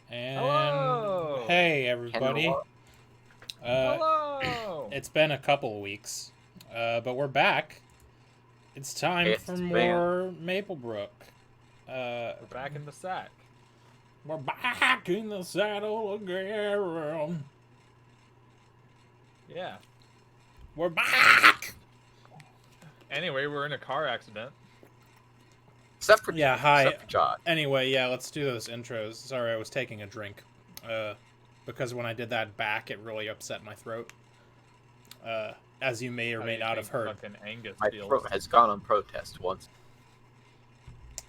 And Hello! hey, everybody. Uh, Hello! it's been a couple weeks, but we're back. It's time for It's been more Maplebrook. We're back in the sack. We're back in the saddle again. Yeah. We're back. Anyway, we're in a car accident. except for Josh. Anyway, yeah, let's do those intros. Sorry, I was taking a drink. Because when I did that back, it really upset my throat. As you may or may not have heard. Fucking Angus My feels. throat has gone on protest once.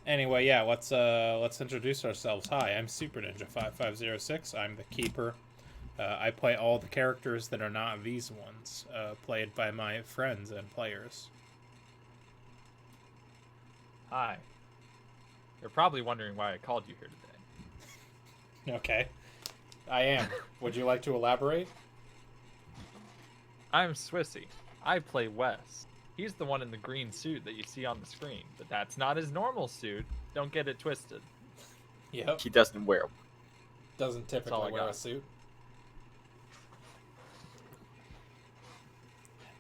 Anyway, yeah, let's introduce ourselves. Hi, I'm Super Ninja 5506. I'm the keeper. I play all the characters that are not these ones, played by my friends and players. Hi. You're probably wondering why I called you here today. Okay. I am. Would you like to elaborate? I'm Swissy. I play Wes. He's the one in the green suit that you see on the screen, but that's not his normal suit. Don't get it twisted. Yep. He doesn't wear one. Doesn't all typically I wear got. a suit.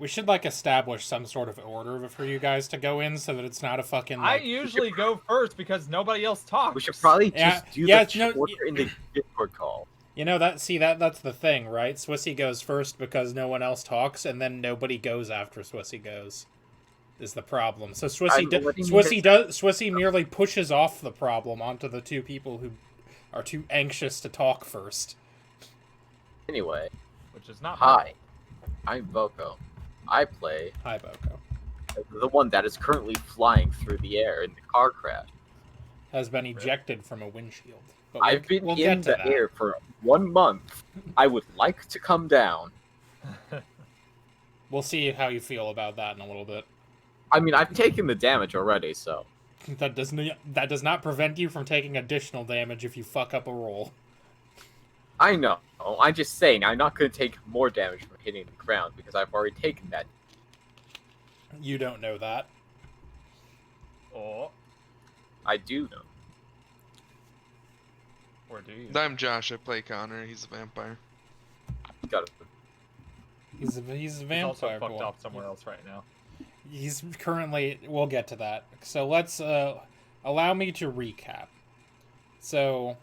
We should, establish some sort of order for you guys to go in so that it's not a fucking, I usually go first because nobody else talks. We should probably just do the order in the Discord call. You know, that's the thing, right? Swissy goes first because no one else talks, and then nobody goes after Swissy goes. Is the problem. So Swissy merely pushes off the problem onto the two people who are too anxious to talk first. Anyway, Which is not hi, I'm Voco. I play Hi, Boko. the one that is currently flying through the air in the car crash. Has been ejected from a windshield. But I've been we'll in get to the that. air for 1 month. I would like to come down. We'll see how you feel about that in a little bit. I mean, I've taken the damage already, so... That does not prevent you from taking additional damage if you fuck up a roll. I know. I'm just saying, I'm not going to take more damage from hitting the ground because I've already taken that. You don't know that. Oh, I do know. or do you? I'm Josh. I play Connor. He's a vampire. Got it. He's a He's vampire also fucked boy. off somewhere else right now. He's currently... We'll get to that. So let's... allow me to recap. So...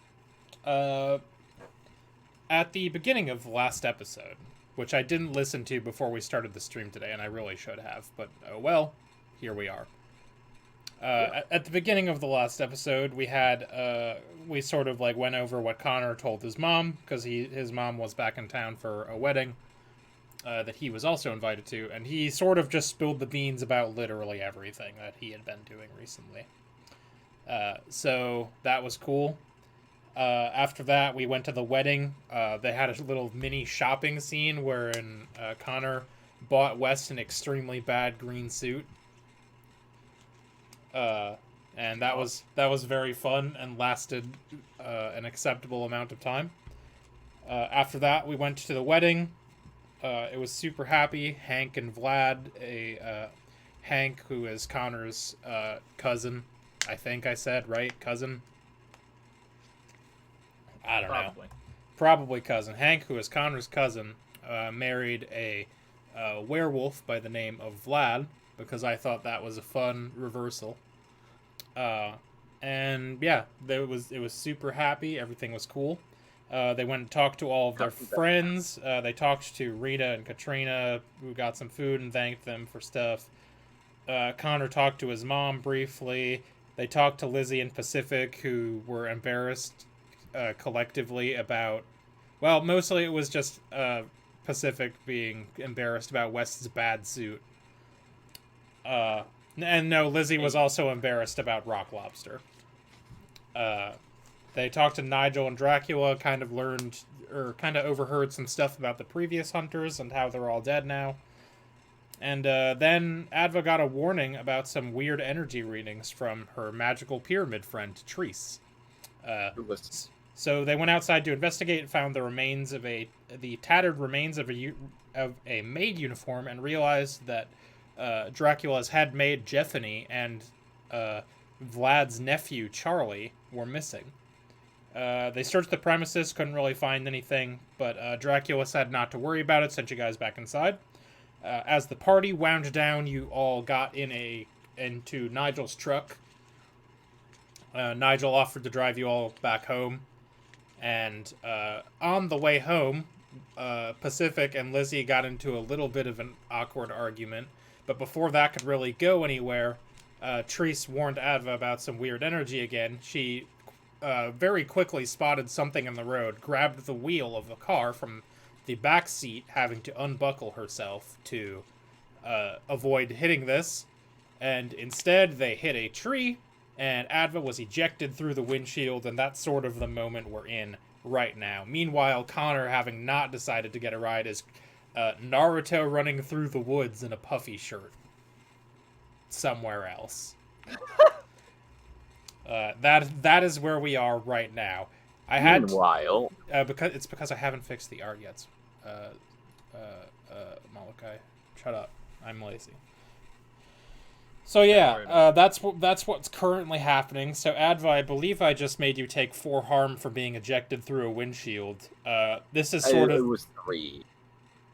at the beginning of the last episode, which I didn't listen to before we started the stream today, and I really should have, but oh well, here we are. At the beginning of the last episode, we had... we sort of, went over what Connor told his mom, because his mom was back in town for a wedding. That he was also invited to, and he sort of just spilled the beans about literally everything that he had been doing recently. So that was cool. After that, we went to the wedding. They had a little mini shopping scene wherein Connor bought Wes an extremely bad green suit. And that was very fun and lasted an acceptable amount of time. After that, we went to the wedding. It was super happy. Hank and Vlad, Hank, who is Connor's cousin, I think I said, right? Cousin? I don't know. Probably cousin. Hank, who is Connor's cousin, married a werewolf by the name of Vlad, because I thought that was a fun reversal. And yeah, it was super happy. Everything was cool. They went and talked to all of their friends. They talked to Rita and Katrina, who got some food and thanked them for stuff. Connor talked to his mom briefly. They talked to Lizzie and Pacific, who were embarrassed collectively about... Well, mostly it was just Pacific being embarrassed about West's bad suit. And no, Lizzie was also embarrassed about Rock Lobster. They talked to Nigel and Dracula, kind of overheard some stuff about the previous hunters and how they're all dead now. And then Adva got a warning about some weird energy readings from her magical pyramid friend, Treese. So they went outside to investigate and found the tattered remains of a maid uniform, and realized that Dracula's head maid, Jeffany, and Vlad's nephew, Charlie, were missing. They searched the premises, couldn't really find anything, but Dracula said not to worry about it, sent you guys back inside. As the party wound down, you all got into Nigel's truck. Nigel offered to drive you all back home, and on the way home, Pacific and Lizzie got into a little bit of an awkward argument, but before that could really go anywhere, Treese warned Adva about some weird energy again. She very quickly spotted something in the road, grabbed the wheel of the car from the back seat, having to unbuckle herself to avoid hitting this, and instead they hit a tree, and Adva was ejected through the windshield, and that's sort of the moment we're in right now. Meanwhile, Connor, having not decided to get a ride, is Naruto running through the woods in a puffy shirt somewhere else. That is where we are right now. Meanwhile, because I haven't fixed the art yet. Malachi, shut up. I'm lazy. So yeah, that's what's currently happening. So Adva, I believe I just made you take 4 harm for being ejected through a windshield. This is sort of. It was 3.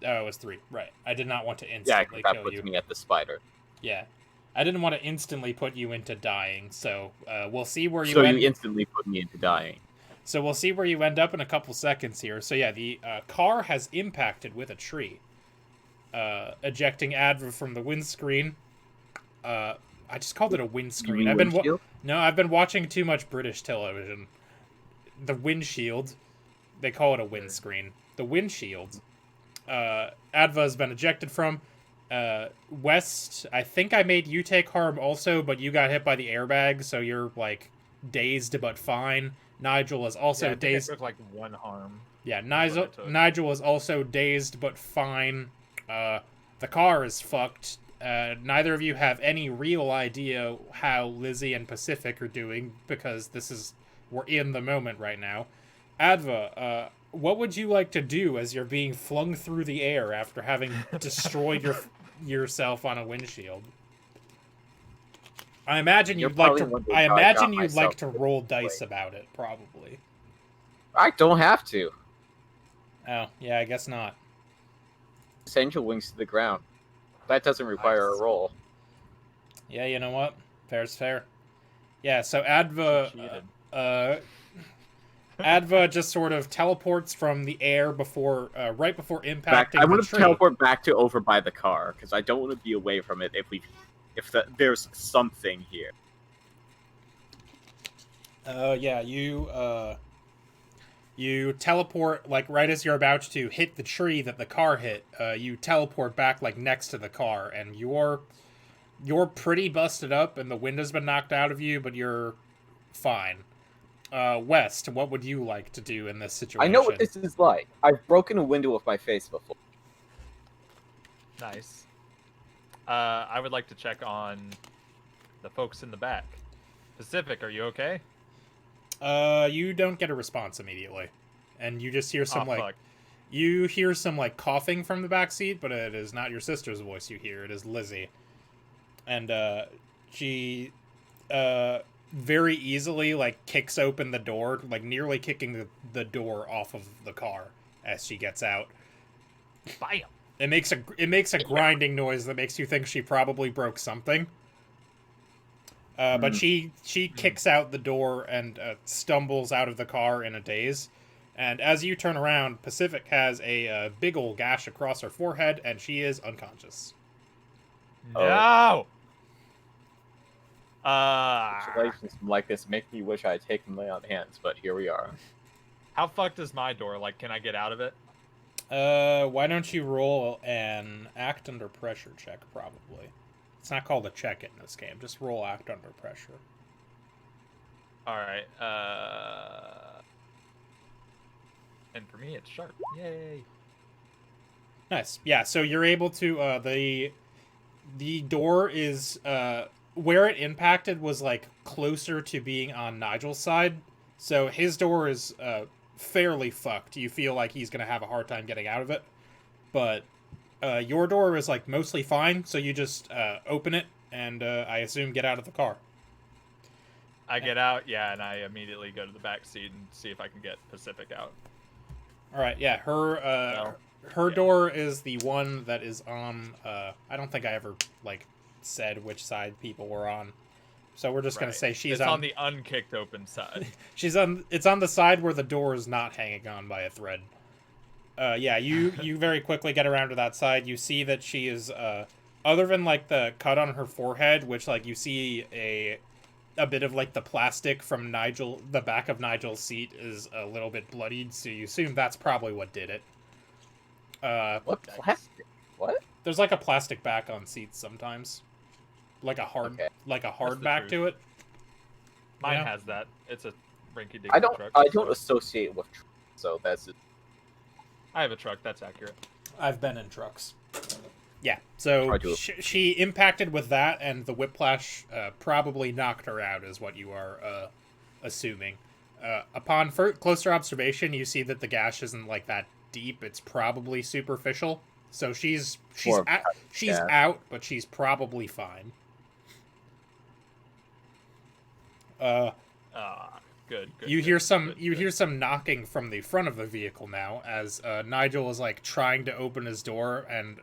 Oh, it was 3. Right. I did not want to Yeah, instantly that kill puts you. me at the spider. Yeah, I didn't want to instantly put you into dying. So we'll see where you. So end... you instantly put me into dying. So we'll see where you end up in a couple seconds here. So yeah, the car has impacted with a tree, ejecting Adva from the windscreen. I just called it a windscreen. I've been watching too much British television. The windshield, they call it a windscreen. The windshield, Adva's been ejected from. West, I think I made you take harm also, but you got hit by the airbag, so you're like dazed but fine. Nigel is also dazed. I took like 1 harm. Yeah, Nigel is also dazed but fine. The car is fucked. Neither of you have any real idea how Lizzie and Pacific are doing, because we're in the moment right now. Adva, what would you like to do as you're being flung through the air after having destroyed yourself on a windshield? I imagine you'd like to roll dice about it, probably. I don't have to. Oh, yeah, I guess not. Send your wings to the ground. That doesn't require a roll. Yeah, you know what? Fair's fair. Yeah, so Adva, Adva just sort of teleports from the air right before impacting. I want to teleport back to over by the car because I don't want to be away from it if there's something here. Yeah, you teleport, like, right as you're about to hit the tree that the car hit. You teleport back, like, next to the car, and you're pretty busted up, and the wind has been knocked out of you, but you're fine. West, what would you like to do in this situation? I know what this is like. I've broken a window with my face before. Nice. I would like to check on the folks in the back. Pacific, are you okay? You don't get a response immediately, and you just hear some fuck. You hear some like coughing from the back seat, but it is not your sister's voice you hear. It is Lizzie, and she very easily like kicks open the door, like nearly kicking the door off of the car as she gets out. Bam! It makes a grinding noise that makes you think she probably broke something. But she kicks out the door and stumbles out of the car in a daze. And as you turn around, Pacific has a big ol' gash across her forehead, and she is unconscious. No! Situations like this make me wish I had taken my own hands, but here we are. How fucked is my door? Like, can I get out of it? Why don't you roll an act under pressure check, probably. It's not called a check in this game. Just roll act under pressure. Alright, and for me, it's sharp. Yay! Nice. Yeah, so you're able to, the door is, where it impacted was, like, closer to being on Nigel's side. So his door is, fairly fucked. You feel like he's gonna have a hard time getting out of it. But your door is like mostly fine, so you just open it and I assume get out of the car. I get out, yeah, and I immediately go to the back seat and see if I can get Pacific out. All right, yeah, her yeah. door is the one that is on. I don't think I ever like said which side people were on, so we're just gonna Right. say she's It's on the unkicked open side. She's on. It's on the side where the door is not hanging on by a thread. Yeah, you very quickly get around to that side. You see that she is, other than like the cut on her forehead, which like you see a bit of like the plastic from the back of Nigel's seat is a little bit bloodied. So you assume that's probably what did it. What plastic? What? There's like a plastic back on seats sometimes, like a hard the back to it. Mine Yeah. has that. It's a rinky-dinky I don't. truck. I don't associate with trucks, so that's it. I have a truck. That's accurate. I've been in trucks. Yeah, so she impacted with that, and the whiplash probably knocked her out, is what you are assuming. Upon closer observation, you see that the gash isn't like that deep; it's probably superficial. So she's out, but she's probably fine. Good. You hear some knocking from the front of the vehicle now, as Nigel is like trying to open his door and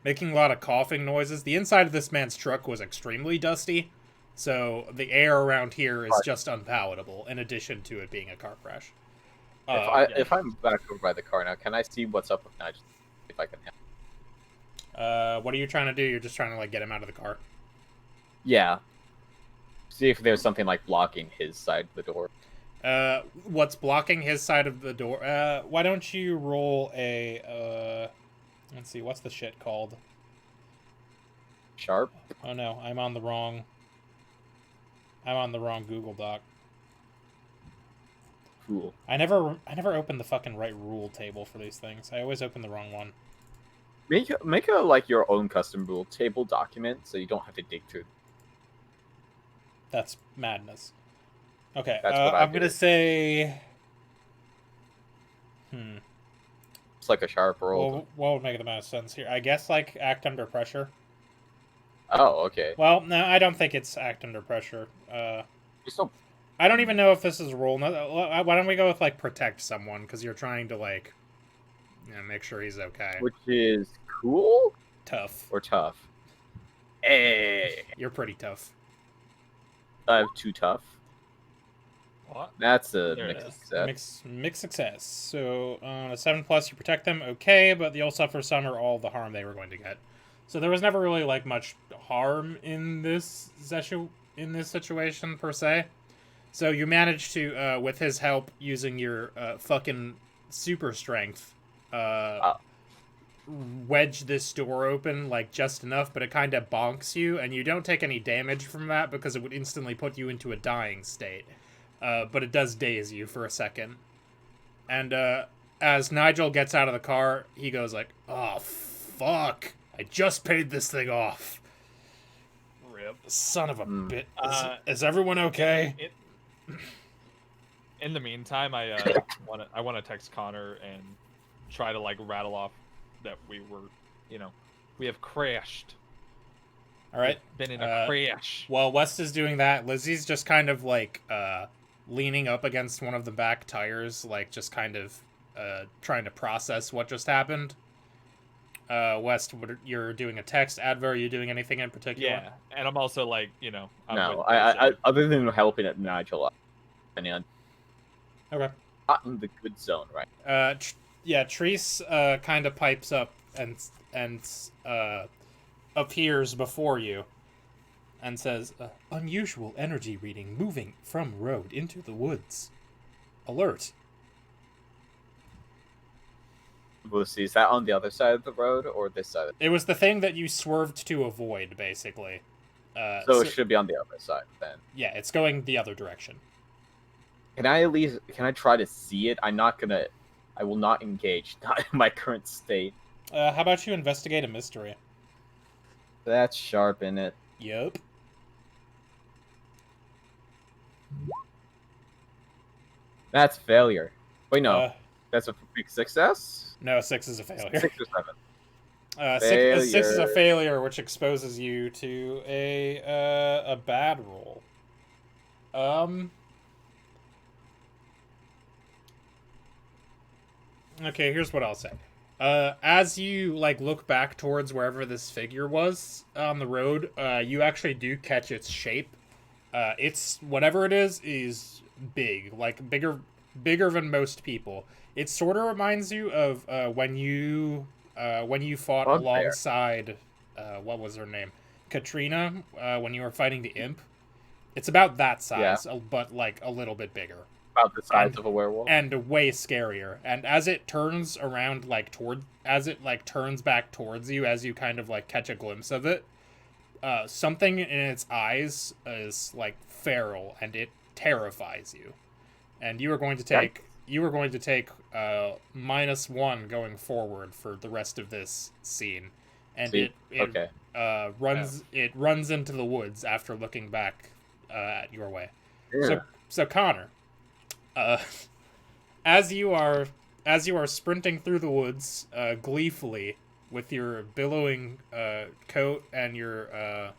making a lot of coughing noises. The inside of this man's truck was extremely dusty, so the air around here is just unpalatable. In addition to it being a car crash. If I'm back over by the car now, can I see what's up with Nigel? If I can help. What are you trying to do? You're just trying to like get him out of the car. Yeah. See if there's something like blocking his side of the door. What's blocking his side of the door? Why don't you roll a let's see, what's the shit called? Sharp. Oh no, I'm on the wrong Google Doc. Cool. I never open the fucking right rule table for these things. I always open the wrong one. Make a like your own custom rule table document so you don't have to dig through. That's madness. Okay, That's what I'm gonna say. It's like a sharp roll. Well, what would make the most sense here? I guess like act under pressure. Oh, okay. Well, no, I don't think it's act under pressure. Just don't. I don't even know if this is roll. Why don't we go with like protect someone? Because you're trying to like, make sure he's okay. Which is cool Tough. or tough? Hey, You're pretty tough. I'm too tough. What? That's a There it mixed is. success. Mixed success. So on a 7+, you protect them, okay, but you'll suffer some or all the harm they were going to get. So there was never really like much harm in this situation per se. So you managed to, with his help, using your fucking super strength, wedge this door open like just enough, but it kind of bonks you, and you don't take any damage from that because it would instantly put you into a dying state. But it does daze you for a second. And as Nigel gets out of the car, he goes like, "Oh fuck! I just paid this thing off. Rip. Son of a bit. Is everyone okay?" In the meantime, I want to text Connor and try to like rattle off that we have crashed. All right. Been in a crash. While West is doing that, Lizzie's just kind of like leaning up against one of the back tires, like just kind of trying to process what just happened. West, you're doing a text. Adva, are you doing anything in particular? Yeah, and I'm also like, I'm No, with I other than helping at Nigel, and Okay. not in the good zone, right? Treese kind of pipes up and appears before you and says, "Unusual energy reading moving from road into the woods. Alert." We'll see. Is that on the other side of the road or this side? It was the thing that you swerved to avoid, basically. So it should be on the other side then. Yeah, it's going the other direction. Can I try to see it? I will not engage, not in my current state. How about you investigate a mystery? That's sharp in it. Yup. That's failure. Wait, no. That's a big success? No, 6 is a failure. 6 or 7. 6 is a failure, which exposes you to a bad roll. Okay, here's what I'll say. As you like look back towards wherever this figure was on the road, you actually do catch its shape. It's whatever it is big, like bigger than most people. It sort of reminds you of when you fought Bugbear. alongside what was her name, Katrina, when you were fighting the imp. It's about that size, but like a little bit bigger. About the size of a werewolf. And way scarier. And as it turns around, as it turns back towards you, as you kind of like catch a glimpse of it, something in its eyes is like feral, and it terrifies you. And you are going to take -1 going forward for the rest of this scene, and it runs into the woods after looking back at your way. Yeah. So Connor. As you are sprinting through the woods, gleefully with your billowing coat and your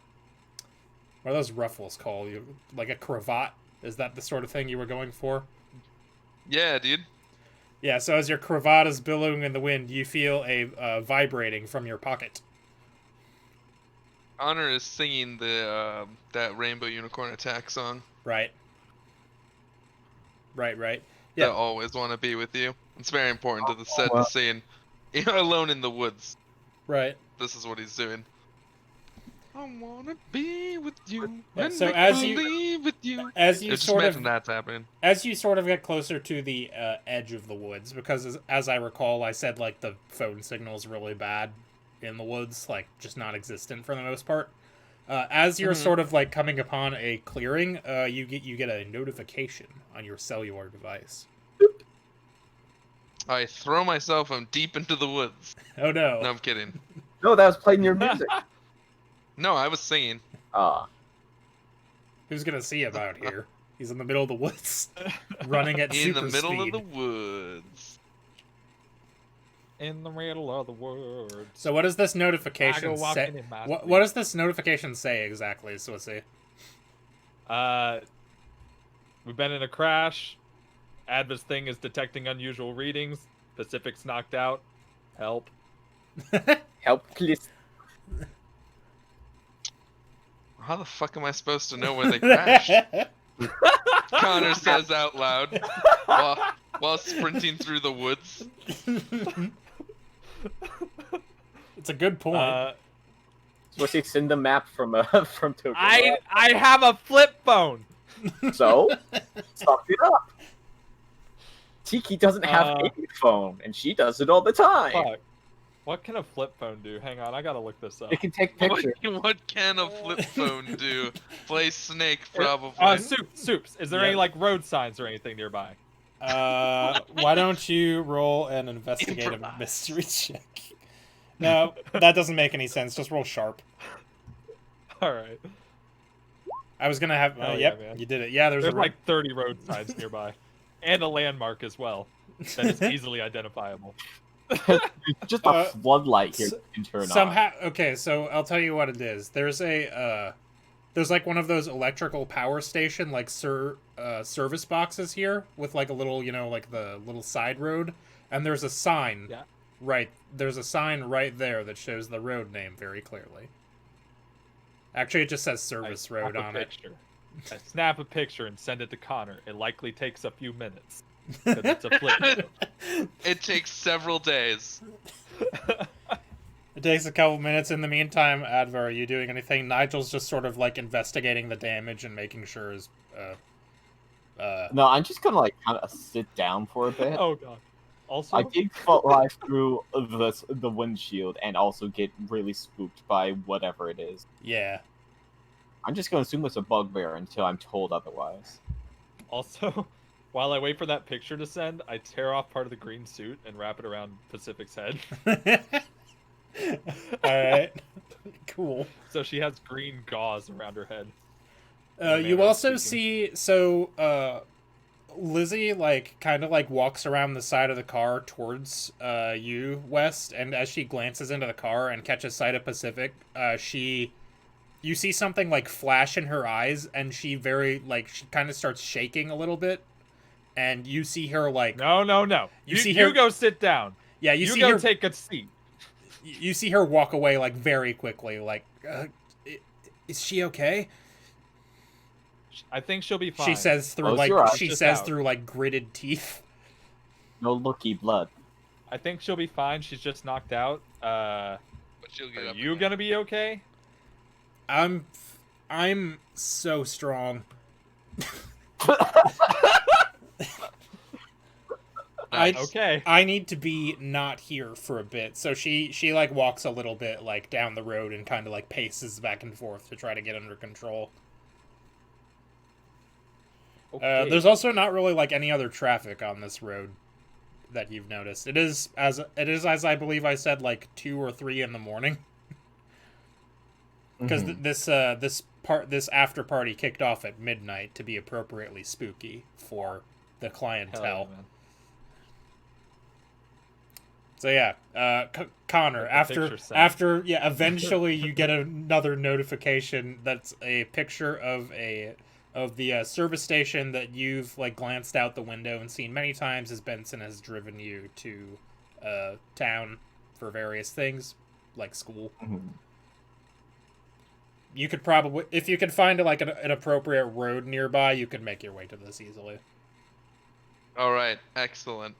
what are those ruffles called? Like a cravat? Is that the sort of thing you were going for? Yeah, dude. Yeah. So as your cravat is billowing in the wind, you feel a vibrating from your pocket. Honor is singing the that Rainbow Unicorn Attack song. Right. Yeah. I always want to be with you. It's very important to the scene. You're alone in the woods. Right. This is what he's doing. I wanna be with you. Yeah, And so make as you- believe with you. As you Just sort imagine of that's happening. As you sort of get closer to the edge of the woods, because as I recall, I said like the phone signal's really bad in the woods, like just non-existent for the most part. As you're sort of like coming upon a clearing, you get a notification on your cellular device. I throw myself deep into the woods. Oh no! No, I'm kidding. No, that was playing your music. No, I was singing. Who's gonna see him out here? He's in the middle of the woods, running at In super the middle speed. of the woods. In the middle of the woods. So what does this notification I go say? walking in my What does this notification say exactly, Swissy? We've been in a crash. Adva's thing is detecting unusual readings. Pacific's knocked out. Help. Help, please. How the fuck am I supposed to know where they crashed? Connor says out loud while sprinting through the woods. It's a good point. So she send the map from Tokyo. I have a flip phone. So suck it up. Tiki doesn't have a phone, and she does it all the time. Fuck. What can a flip phone do? Hang on, I gotta look this up. It can take pictures. What can a flip phone do? Play Snake, probably. Soups. Is there any like road signs or anything nearby? Why don't you roll an investigative Improvise. mystery check? No, that doesn't make any sense. Just roll sharp. All right. I was gonna have. Hell Yep, yeah, man. you did it. Yeah, there's There's a like 30 road signs nearby, and a landmark as well that is easily identifiable. Just a floodlight here you can turn somehow. Okay, so I'll tell you what it is. There's there's like one of those electrical power station like service boxes here with like a little, like the little side road, and there's a sign. Yeah. Right, there's a sign right there that shows the road name very clearly. Actually, it just says service road on it. I snap a picture and send it to Connor. It likely takes a few minutes. 'Cause it's a flip. It takes several days. It takes a couple minutes. In the meantime, Adva, are you doing anything? Nigel's just sort of like investigating the damage and making sure his. No, I'm just gonna like kind of sit down for a bit. Oh god. Also, I did fly through the windshield and also get really spooked by whatever it is. Yeah. I'm just gonna assume it's a bugbear until I'm told otherwise. also, while I wait for that picture to send, I tear off part of the green suit and wrap it around Pacific's head. Alright. Cool. So she has green gauze around her head. You also see, Lizzie, like, kind of, like, walks around the side of the car towards, you, West, and as she glances into the car and catches sight of Pacific, she you see something like flash in her eyes, and she kind of starts shaking a little bit, and you see her like No. You go sit down. yeah You see go her take a seat. you see her walk away like very quickly, like is she okay? I think she'll be fine. She says through Close your eyes. she Just says out. through like gritted teeth. No looky blood. I think she'll be fine. She's just knocked out. But she'll get Are up. you again. gonna be okay? I'm so strong. Nice. Okay. I need to be not here for a bit. So she like walks a little bit like down the road and kind of like paces back and forth to try to get under control. Okay. There's also not really like any other traffic on this road that you've noticed. It is as I believe I said like 2 or 3 in the morning because this after party kicked off at midnight to be appropriately spooky for the Hell clientele. yeah, man. So yeah, Connor, Get the picture sent. after eventually you get another notification that's a picture of the service station that you've like glanced out the window and seen many times as Benson has driven you to town for various things like school. Mhm. You could probably, if you could find like an appropriate road nearby, you could make your way to this easily. All right, excellent.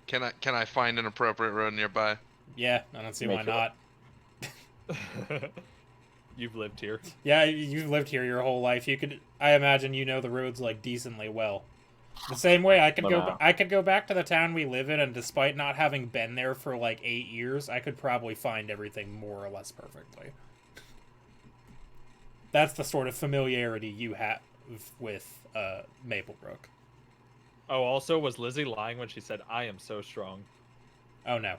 Can I find an appropriate road nearby? Yeah, I don't see Make why it not. You've lived here. Yeah, you've lived here your whole life. You could, I imagine, you know the roads like decently well. The same way I could I could go back to the town we live in, and despite not having been there for like 8 years, I could probably find everything more or less perfectly. That's the sort of familiarity you have with Maplebrook. Oh, also, was Lizzie lying when she said, "I am so strong"? Oh no.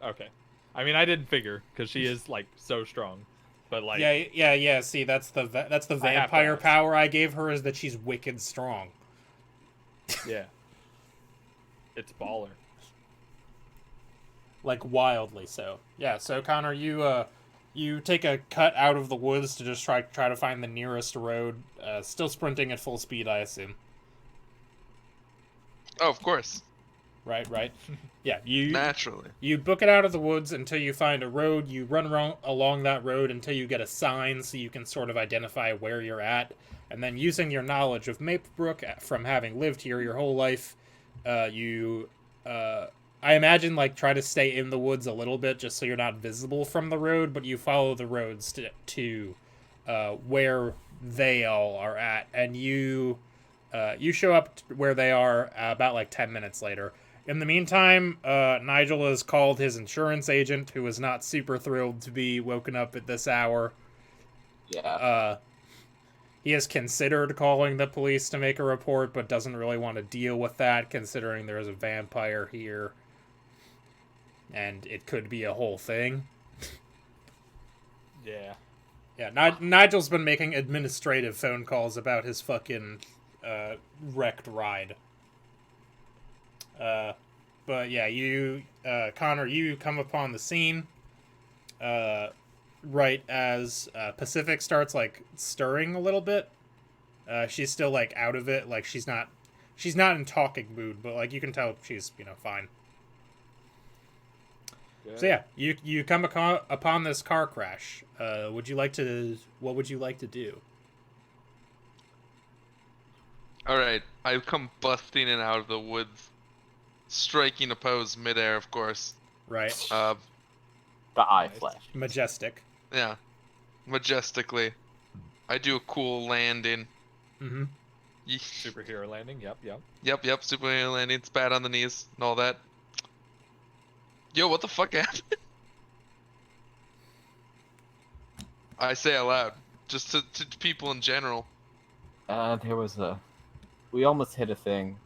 Okay. I mean, I didn't figure because she is like so strong, but like Yeah. See, that's the I have to vampire ask. power I gave her, is that she's wicked strong. yeah, it's baller. Like wildly so. Yeah. So Connor, you take a cut out of the woods to just try to find the nearest road. Still sprinting at full speed, I assume. Oh, of course. Right. Yeah. Naturally. You book it out of the woods until you find a road. You run along that road until you get a sign so you can sort of identify where you're at. And then using your knowledge of Maplebrooke from having lived here your whole life, I imagine, like, try to stay in the woods a little bit just so you're not visible from the road, but you follow the roads to where they all are at. And you show up where they are about, like, 10 minutes later. In the meantime, Nigel has called his insurance agent, who is not super thrilled to be woken up at this hour. Yeah. He has considered calling the police to make a report, but doesn't really want to deal with that, considering there's a vampire here. And it could be a whole thing. Yeah. Yeah, Nigel's been making administrative phone calls about his fucking wrecked ride. But yeah, you, Connor, you come upon the scene right as Pacific starts, like, stirring a little bit. She's still, like, out of it. Like, she's not in talking mood, but, like, you can tell she's, fine. Good. So yeah, you come upon this car crash. What would you like to do? All right, I come busting in out of the woods, striking a pose midair, of course. Right. The eye Nice. flash. Majestic. Yeah, majestically. I do a cool landing. Mm-hmm. Superhero landing. Yep. Yep, superhero landing. It's bad on the knees and all that. Yo, what the fuck happened? I say out loud, just to people in general. There was we almost hit a thing.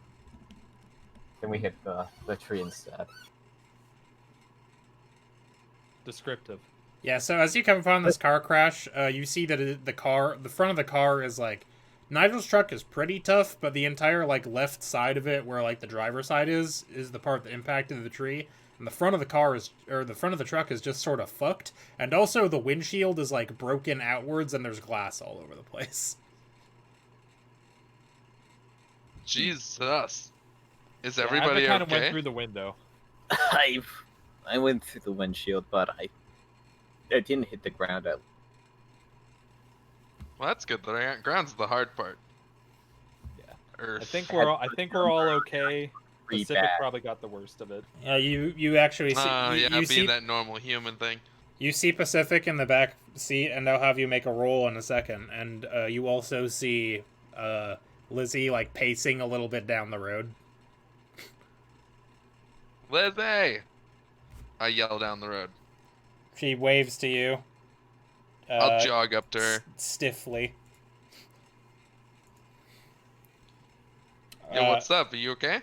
Then we hit the tree instead. Descriptive. Yeah. So as you come upon this car crash, you see that the front of the car is like, Nigel's truck is pretty tough, but the entire like left side of it, where like the driver's side is the part that impacted the tree. and the front of the car the front of the truck is just sort of fucked, and also the windshield is like broken outwards, and there's glass all over the place. Jesus. Is Yeah, everybody kind of okay? went through the window. I went through the windshield, but I didn't hit the ground. Well, that's good. The ground's the hard part. Yeah. Earth. I think we're all okay. Pretty Pacific bad. probably got the worst of it. You actually see Yeah, you being see that normal human thing. you see Pacific in the back seat, and I'll have you make a roll in a second, and you also see Lizzie like pacing a little bit down the road. Lizzie! I yell down the road. She waves to you. I'll jog up to her. Stiffly. Yo, what's up? Are you okay?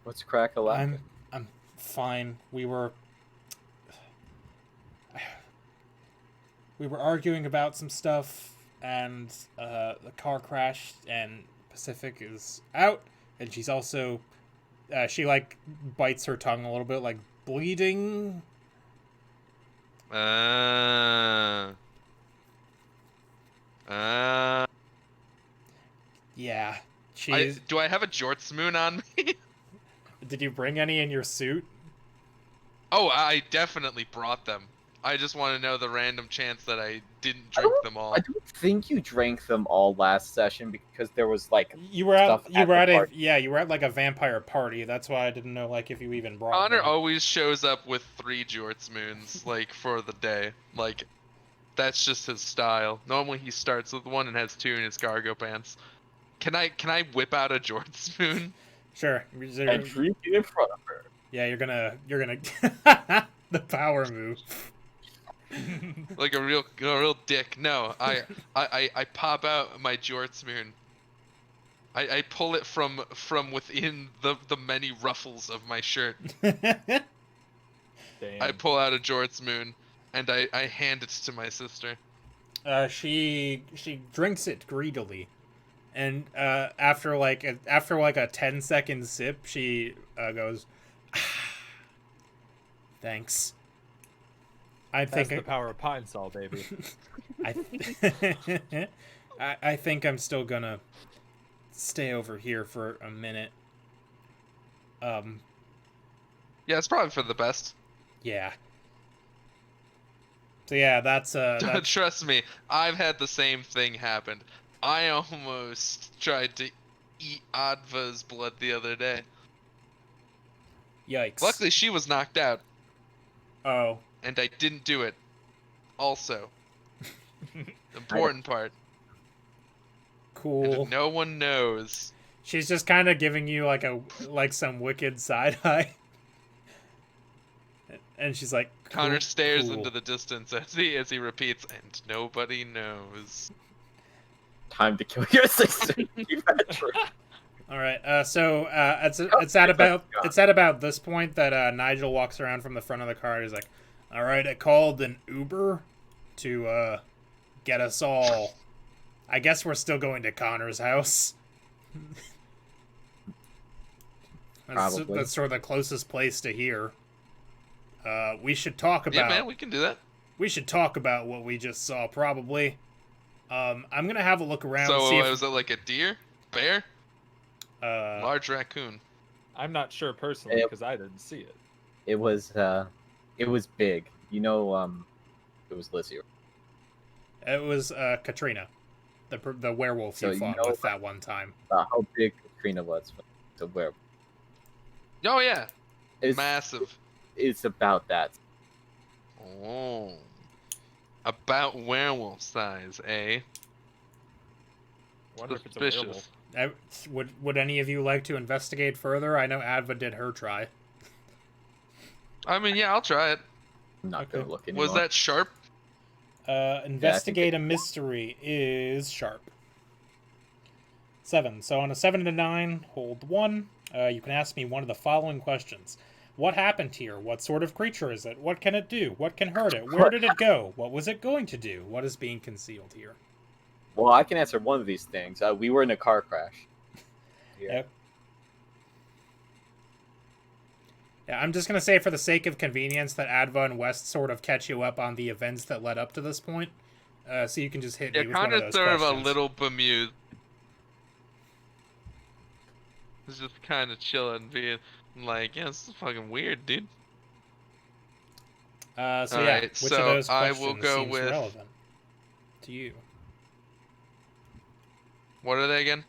What's crack a lot? I'm fine. We were arguing about some stuff, and the car crashed, and Pacific is out, and she's also she like bites her tongue a little bit, like bleeding. Yeah, she's. Do I have a jorts moon on me? Did you bring any in your suit? Oh, I definitely brought them. I just want to know the random chance that I didn't drink them all. I don't think you drank them all last session because there was like You were at stuff at the party. you were at like a vampire party. That's why I didn't know like if you even brought Connor them. always shows up with 3 jorts moons, like, for the day. Like, that's just his style. Normally he starts with 1 and has 2 in his cargo pants. Can I whip out a jorts moon? Sure. and drink it in front of her. Yeah, you're gonna the power move. Like a real dick. No, I pop out my jorts moon. I pull it from within the many ruffles of my shirt. Damn. I pull out a jorts moon, and I hand it to my sister. She drinks it greedily, and after like a 10-second sip, she goes, "Thanks." That's the power of pine sol, baby. I think I'm still gonna stay over here for a minute. Yeah, it's probably for the best. Yeah. So yeah, that's Trust me, I've had the same thing happen. I almost tried to eat Adva's blood the other day. yikes. Luckily, she was knocked out, Oh. and I didn't do it. Also, important part. Cool. And no one knows. She's just kind of giving you like some wicked side eye. And she's like, Connor stares cool. into the distance as he repeats, and nobody knows. Time to kill your sister. Keep that true. All right. So it's at about this point that Nigel walks around from the front of the car. He's like, "All right, I called an Uber to get us all. I guess we're still going to Connor's house. Probably. That's sort of the closest place to here. We should talk about. Yeah, man, we can do that. We should talk about what we just saw. Probably. I'm gonna have a look around. So, and see if, was it like a deer, bear, large raccoon? I'm not sure personally because I didn't see it. It was big. You know, it was Lizzie. It was Katrina, the werewolf So you you fought know with that one time. How big Katrina was. So where Oh yeah, it's massive. It's about that. Oh, about werewolf size, eh? Wonder if it's a werewolf. Suspicious. Would any of you like to investigate further? I know Adva did her try. I mean, yeah, I'll try it. I'm not Okay. gonna look anymore. Was that sharp? Investigate a mystery is sharp. 7. So on a 7 to 9, hold 1. You can ask me one of the following questions. What happened here? What sort of creature is it? What can it do? What can hurt it? Where did it go? What was it going to do? What is being concealed here? Well, I can answer one of these things. We were in a car crash. Yep. Yeah, I'm just gonna say for the sake of convenience that Adva and West sort of catch you up on the events that led up to this point, so you can just hit Yeah, me with one of Connor's those sort of questions. a little bemused. He's just kind of chilling, being like, yeah, this is fucking weird, dude. So All yeah, right, which of so those I questions will go seems with- relevant to you? What are they again?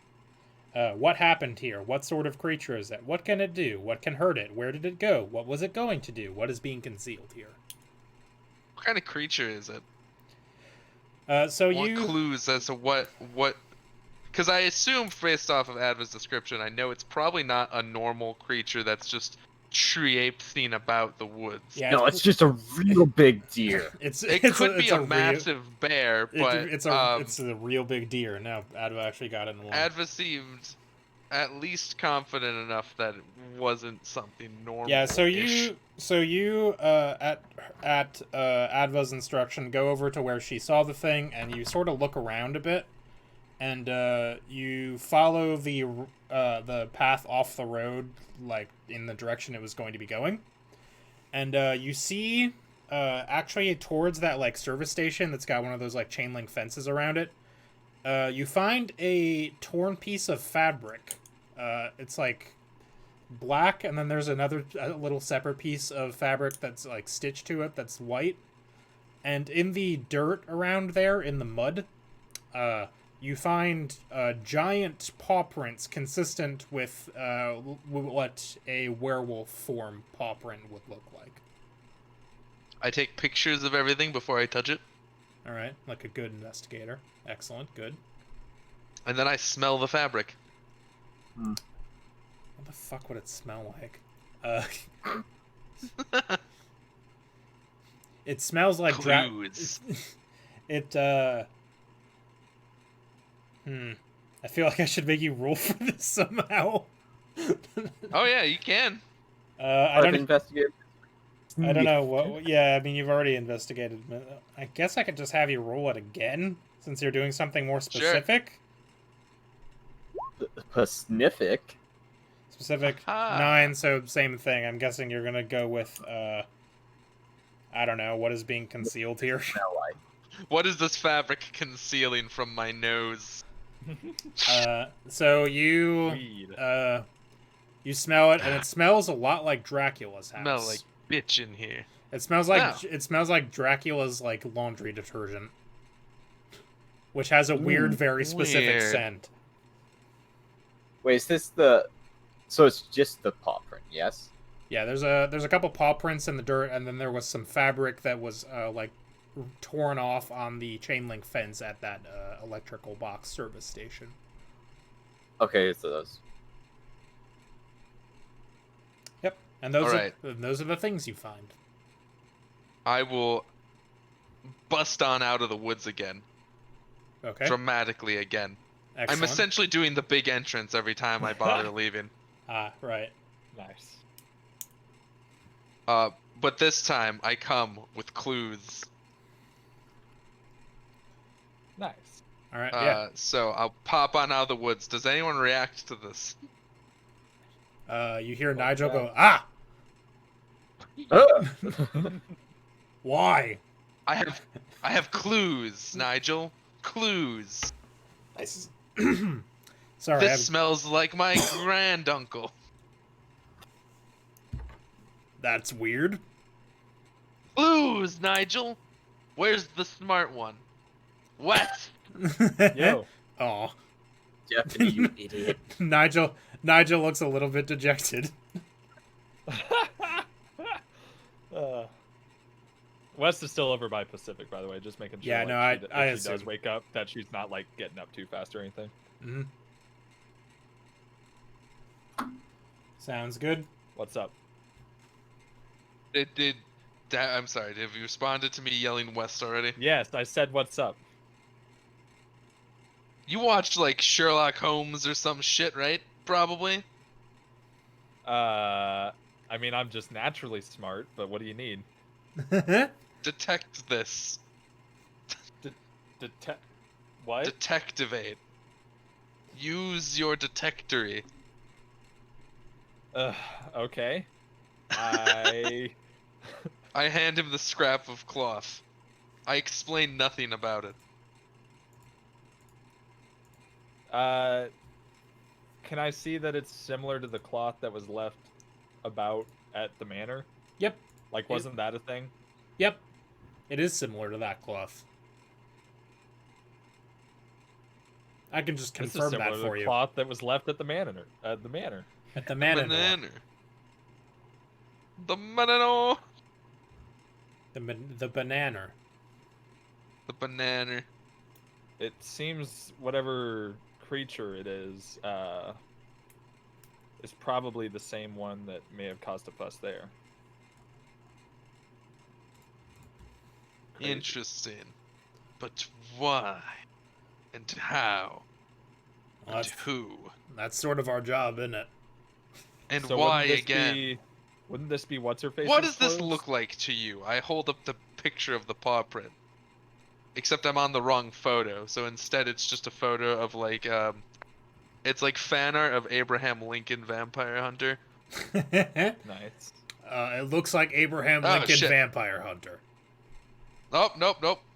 What happened here? What sort of creature is it? What can it do? What can hurt it? Where did it go? What was it going to do? What is being concealed here? What kind of creature is it? So What you clues as to what? Because I assume, based off of Adva's description, I know it's probably not a normal creature that's just traipsing about the woods. yeah, No, it's just a real big deer. it's It it's could be it's a real- massive bear, but it's a real big deer. No, Adva actually got it in one. Adva seemed at least confident enough that it wasn't something normal. Yeah, so you at Adva's instruction go over to where she saw the thing, and you sort of look around a bit, and you follow the path off the road, like in the direction it was going to be going, and you see actually towards that like service station that's got one of those like chain link fences around it. You find a torn piece of fabric. It's like black, and then there's a little separate piece of fabric that's like stitched to it that's white. And in the dirt around there, in the mud, you find giant paw prints consistent with what a werewolf form paw print would look like. I take pictures of everything before I touch it, All right, like a good investigator. Excellent, good. and then I smell the fabric. What the fuck would it smell like? It smells like Clues. I feel like I should make you roll for this somehow. Oh yeah, you can. I I've don't. investigated. I don't know what. Yeah, I mean, you've already investigated. I guess I could just have you roll it again since you're doing something more specific. Pacific. Specific Ah. 9. So same thing. I'm guessing you're gonna go with. I don't know what is being concealed here. Smell like. What is this fabric concealing from my nose? So you Weed. you smell it, and it smells a lot like Dracula's house. Smell like bitch in here. It smells like Wow. it smells like Dracula's like laundry detergent, which has a weird, very specific weird. scent. Wait, is this the? So it's just the paw print, yes? Yeah, there's a couple paw prints in the dirt, and then there was some fabric that was like torn off on the chain link fence at that electrical box service station. Okay, it's those. Yep, and those Alright. those are the things you find. I will bust on out of the woods again, Okay, dramatically again. I'm excellent. essentially doing the big entrance every time I bother leaving. Right. Nice. But this time I come with clues. Nice. All right. Yeah. So I'll pop on out of the woods. Does anyone react to this? You hear Nigel yeah. go, ah, why? I have clues, Nigel. Clues. Nice. Sorry, This smells like my granduncle. that's weird. Clues, Nigel. Where's the smart one? What? Yo. Aw. Stephanie, you idiot. Nigel looks a little bit dejected. West is still over by Pacific, by the way. Just making sure. Yeah, like, no, if I she does assumed. wake up, that she's not like getting up too fast or anything. Mhm. Sounds good. What's up? I'm sorry. Have you responded to me yelling West already? Yes, I said what's up. You watched like Sherlock Holmes or some shit, right? Probably. I mean, I'm just naturally smart, but what do you need? Detect this. What? Detectivate. Use your detectory. Okay. I hand him the scrap of cloth. I explain nothing about it. Can I see that it's similar to the cloth that was left about at the manor? Yep. Like, wasn't that a thing? Yep. It is similar to that cloth. I can just This is confirm similar that to for the you. cloth that was left at the manor. At the manor. At the manor. Banana. The banana. The banana. The banana. It seems whatever creature it is probably the same one that may have caused a fuss there. Crazy. Interesting. But why? And how? Well, And who? That's sort of our job, isn't it? And So why wouldn't this again? Wouldn't this be what's her face? What does this look like to you? I hold up the picture of the paw print. Except I'm on the wrong photo, so instead it's just a photo of like it's like fan art of Abraham Lincoln Vampire Hunter. Nice. It looks like Abraham Oh, Lincoln shit. Vampire Hunter. Oh,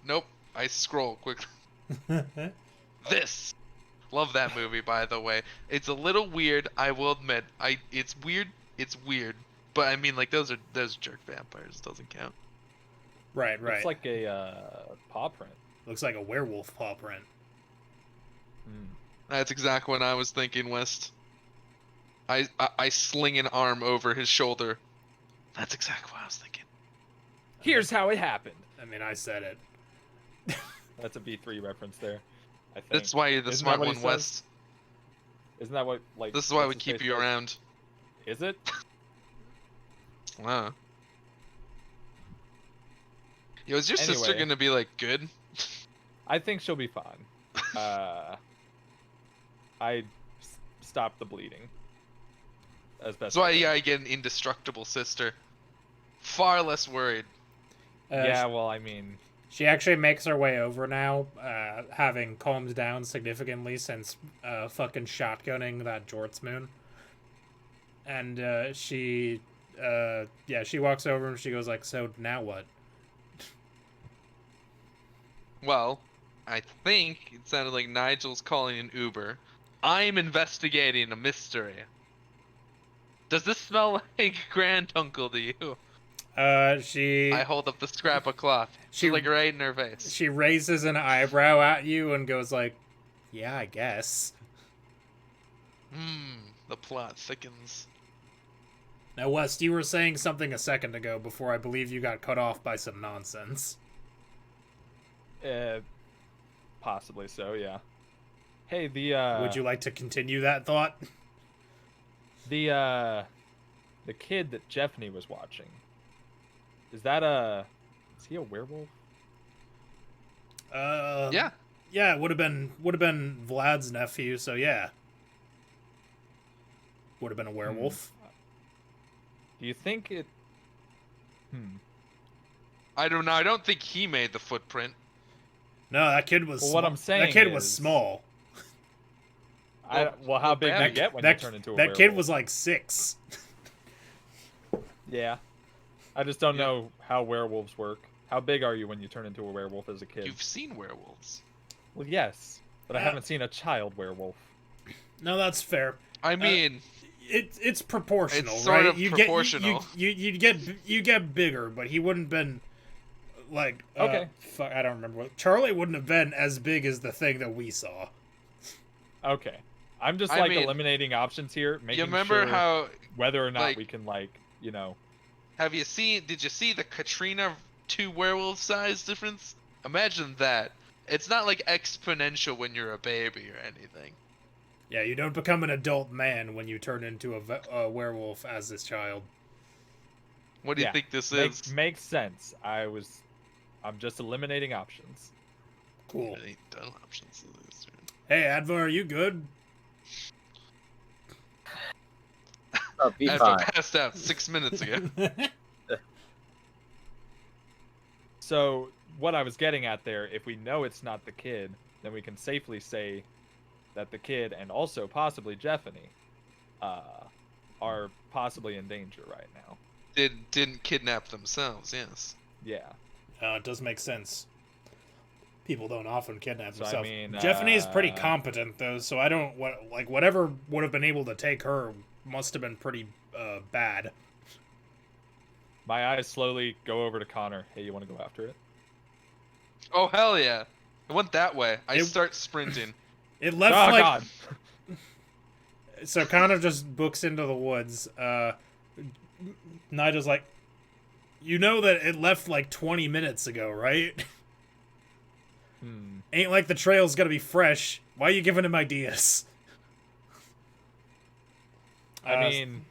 nope. I scroll quickly. This. Love that movie, by the way. It's a little weird, I will admit. It's weird. But I mean, like those jerk vampires. Doesn't count. Right. It's like a paw print. Looks like a werewolf paw print. Hmm. That's exactly what I was thinking, West. I sling an arm over his shoulder. That's exactly what I was thinking. Here's how it happened. I mean, I said it. That's a B3 reference there. I think. That's why you're the Isn't smart that what he one, says? West. Isn't that what like? This is why we what's his keep face you says? around. Is it? Wow. Yo, is your sister Anyway. gonna be like good? I think she'll be fine. I stopped the bleeding. As best. That's why I could. I get an indestructible sister. Far less worried. Yeah, well, I mean, She actually makes her way over now, having calmed down significantly since fucking shotgunning that Jorts moon. And she walks over and she goes like, "So now what?" Well, I think it sounded like Nigel's calling an Uber. I'm investigating a mystery. Does this smell like Grand Uncle to you? She I hold up the scrap of cloth. She- She's like right in her face. she raises an eyebrow at you and goes like, "Yeah, I guess." The plot thickens. Now, West, you were saying something a second ago before I believe you got cut off by some nonsense. possibly so. Yeah. Hey, the Would you like to continue that thought? the kid that Jeffney was watching. Is he a werewolf? Yeah. Yeah, it would have been Vlad's nephew, so yeah. Would have been a werewolf. Do you think it? I don't know. I don't think he made the footprint. No, that kid was Well, what I'm saying that kid was is- small. Well, how big do you get when you turn into a that werewolf? kid was like 6. Yeah. I just don't know how werewolves work. How big are you when you turn into a werewolf as a kid? You've seen werewolves. Well, yes, but I Yeah. haven't seen a child werewolf. No, that's fair. I mean, It's proportional, It's sort right? of proportional. You get bigger, but he wouldn't been like Okay. Fuck, I don't remember. Charlie wouldn't have been as big as the thing that we saw. Okay. I'm just I mean, eliminating options here, making you remember sure how? whether or not like- we can Did you see the Katrina 2 werewolf size difference? Imagine that. It's not like exponential when you're a baby or anything. Yeah, you don't become an adult man when you turn into a werewolf as this child. What do you Yeah, think this is? makes sense. I'm just eliminating options. Cool. I ain't done options this turn. Hey, Adva, are you good? Oh, be After fine. passed out 6 minutes ago. So what I was getting at there, if we know it's not the kid, then we can safely say that the kid and also possibly Jeffany are possibly in danger right now. didn't kidnap themselves. Yes. Yeah. It does make sense. People don't often kidnap So, I themselves. mean, Jeffany's pretty competent though, so I don't whatever would have been able to take her must have been pretty bad. My eyes slowly go over to Connor. Hey, you want to go after it? Oh hell yeah! It went that way. I It- start sprinting. It left Oh like God! so. Connor just books into the woods. Nigel's like, you know that it left like 20 minutes ago, right? Ain't like the trail's gonna be fresh. Why are you giving him ideas? I mean,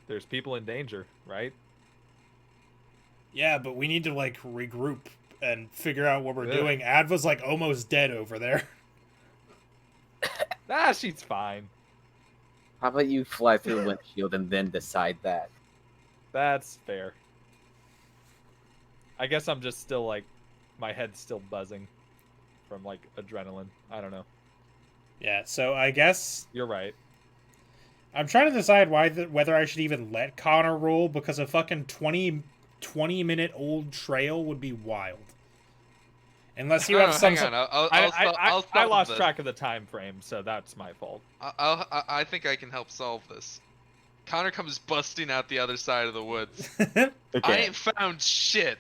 there's people in danger, right? Yeah, but we need to like regroup and figure out what we're Ugh. doing. Adva's like almost dead over there. Ah, she's fine. How about you fly through the windshield and then decide that? That's fair. I guess I'm just still like, my head's still buzzing from like adrenaline. I don't know. Yeah, so I guess You're right. I'm trying to decide whether I should even let Connor roll because a fucking 20-minute old trail would be wild. Unless you have some. Hang on. I'll I solve lost this. track of the time frame, so that's my fault. I think I can help solve this. Connor comes busting out the other side of the woods. I Okay. ain't found shit.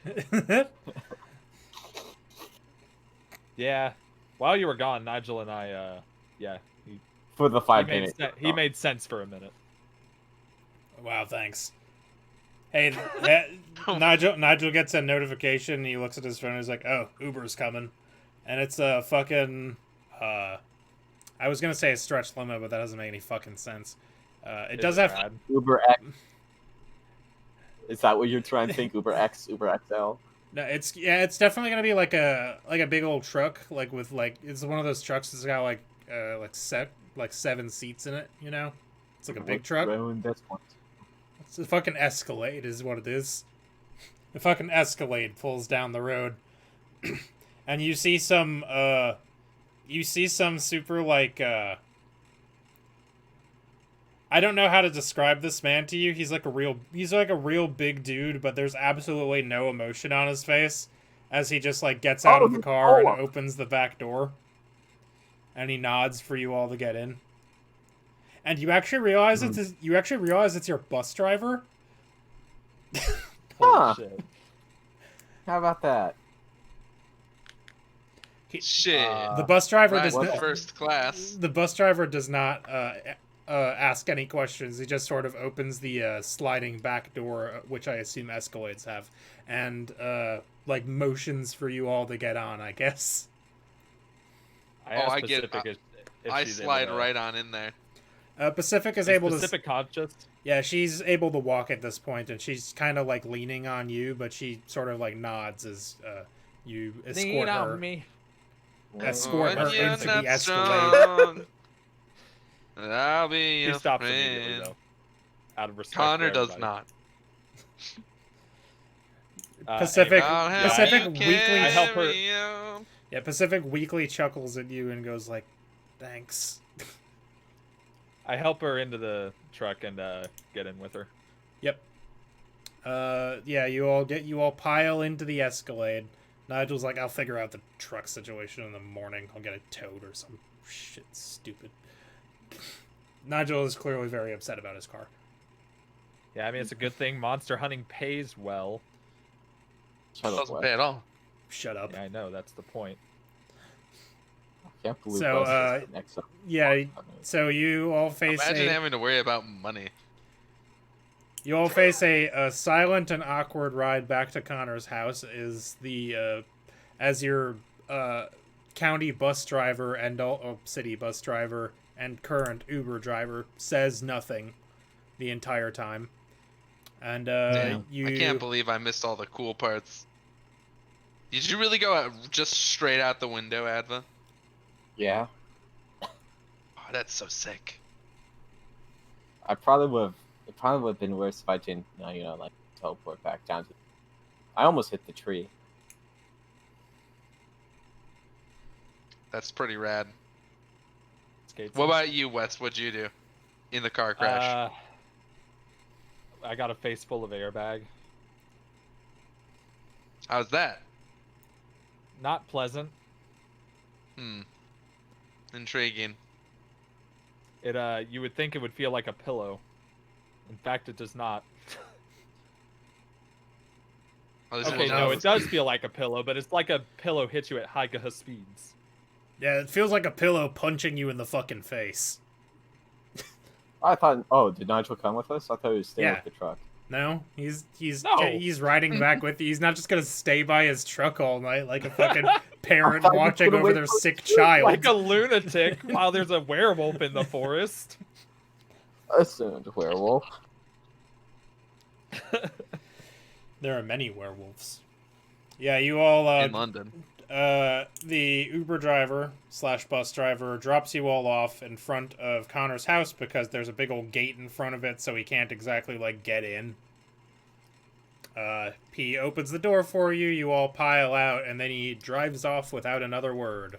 Yeah. While you were gone, Nigel and I, yeah, For the 5 minutes. he made sense for a minute. Wow, thanks. Hey, Nigel gets a notification. And he looks at his phone. And he's like, "Oh, Uber's coming," and it's a fucking. I was gonna say a stretch limo, but that doesn't make any fucking sense. It It's does have. rad. Uber X. Is that what you're trying to think? Uber X, Uber XL? No, it's definitely gonna be like a big old truck, like with like it's one of those trucks that's got like 7 seats in it. You know, it's like a big truck. That's one. It's a fucking Escalade, is what it is. The fucking Escalade pulls down the road, and you see some super like I don't know how to describe this man to you. He's like a real big dude, but there's absolutely no emotion on his face as he just like gets out of the car and opens the back door, and he nods for you all to get in. And you actually realize it's your bus driver. Holy Huh. shit. How about that? Shit. The bus driver Riding does not. first class. The bus driver does not ask any questions. He just sort of opens the sliding back door, which I assume Escalades have, and like motions for you all to get on, I guess. I get it. if I she's slide able to- right on in there. Pacific is Is able Pacific conscious? Yeah, she's able to walk at this point, and she's kind of like leaning on you, but she sort of like nods as you escort her. me. Escort her When you're into not the Escalade. strong, I'll be He your stops immediately friend. though. Out of respect. Connor for does everybody. not. Pacific- I'll have Pacific you weekly- I help her- carry on. Yeah, Pacific weakly chuckles at you and goes like, "Thanks." I help her into the truck and get in with her. Yep. Yeah, you all pile into the Escalade. Nigel's like, "I'll figure out the truck situation in the morning. I'll get it towed or some shit stupid." Nigel is clearly very upset about his car. Yeah, I mean it's a good thing monster hunting pays well. Shut up, Doesn't Wes. pay at all. Shut up. Yeah, I know that's the point. Can't believe So, Wes is next up. Yeah, so you all face Imagine having to worry about money. a silent and awkward ride back to Connor's house as your county bus driver and city bus driver and current Uber driver says nothing the entire time. And Damn. you I can't believe I missed all the cool parts. Did you really go out just straight out the window, Adva? Yeah, Oh, that's so sick. it probably would have been worse if I didn't, like teleport back down to. I almost hit the tree. That's pretty rad. Skates What about you, Wes? What'd you do in the car crash? I got a face full of airbag. How's that? Not pleasant. Intriguing. It you would think it would feel like a pillow. In fact, it does not. Oh, Okay, no, it does feel like a pillow, but it's like a pillow hits you at high speeds. Yeah, it feels like a pillow punching you in the fucking face. I thought, oh, did Nigel come with us? I thought he was staying Yeah. with the truck. No, he's No. riding back with you. He's not just gonna stay by his truck all night like a fucking parent thought you watching could've over wait their for sick us. child. Like a lunatic while there's a werewolf in the forest. Assumed werewolf. There are many werewolves. Yeah, you all in London. the Uber driver / bus driver drops you all off in front of Connor's house because there's a big old gate in front of it, so he can't exactly like get in. He opens the door for you, you all pile out, and then he drives off without another word.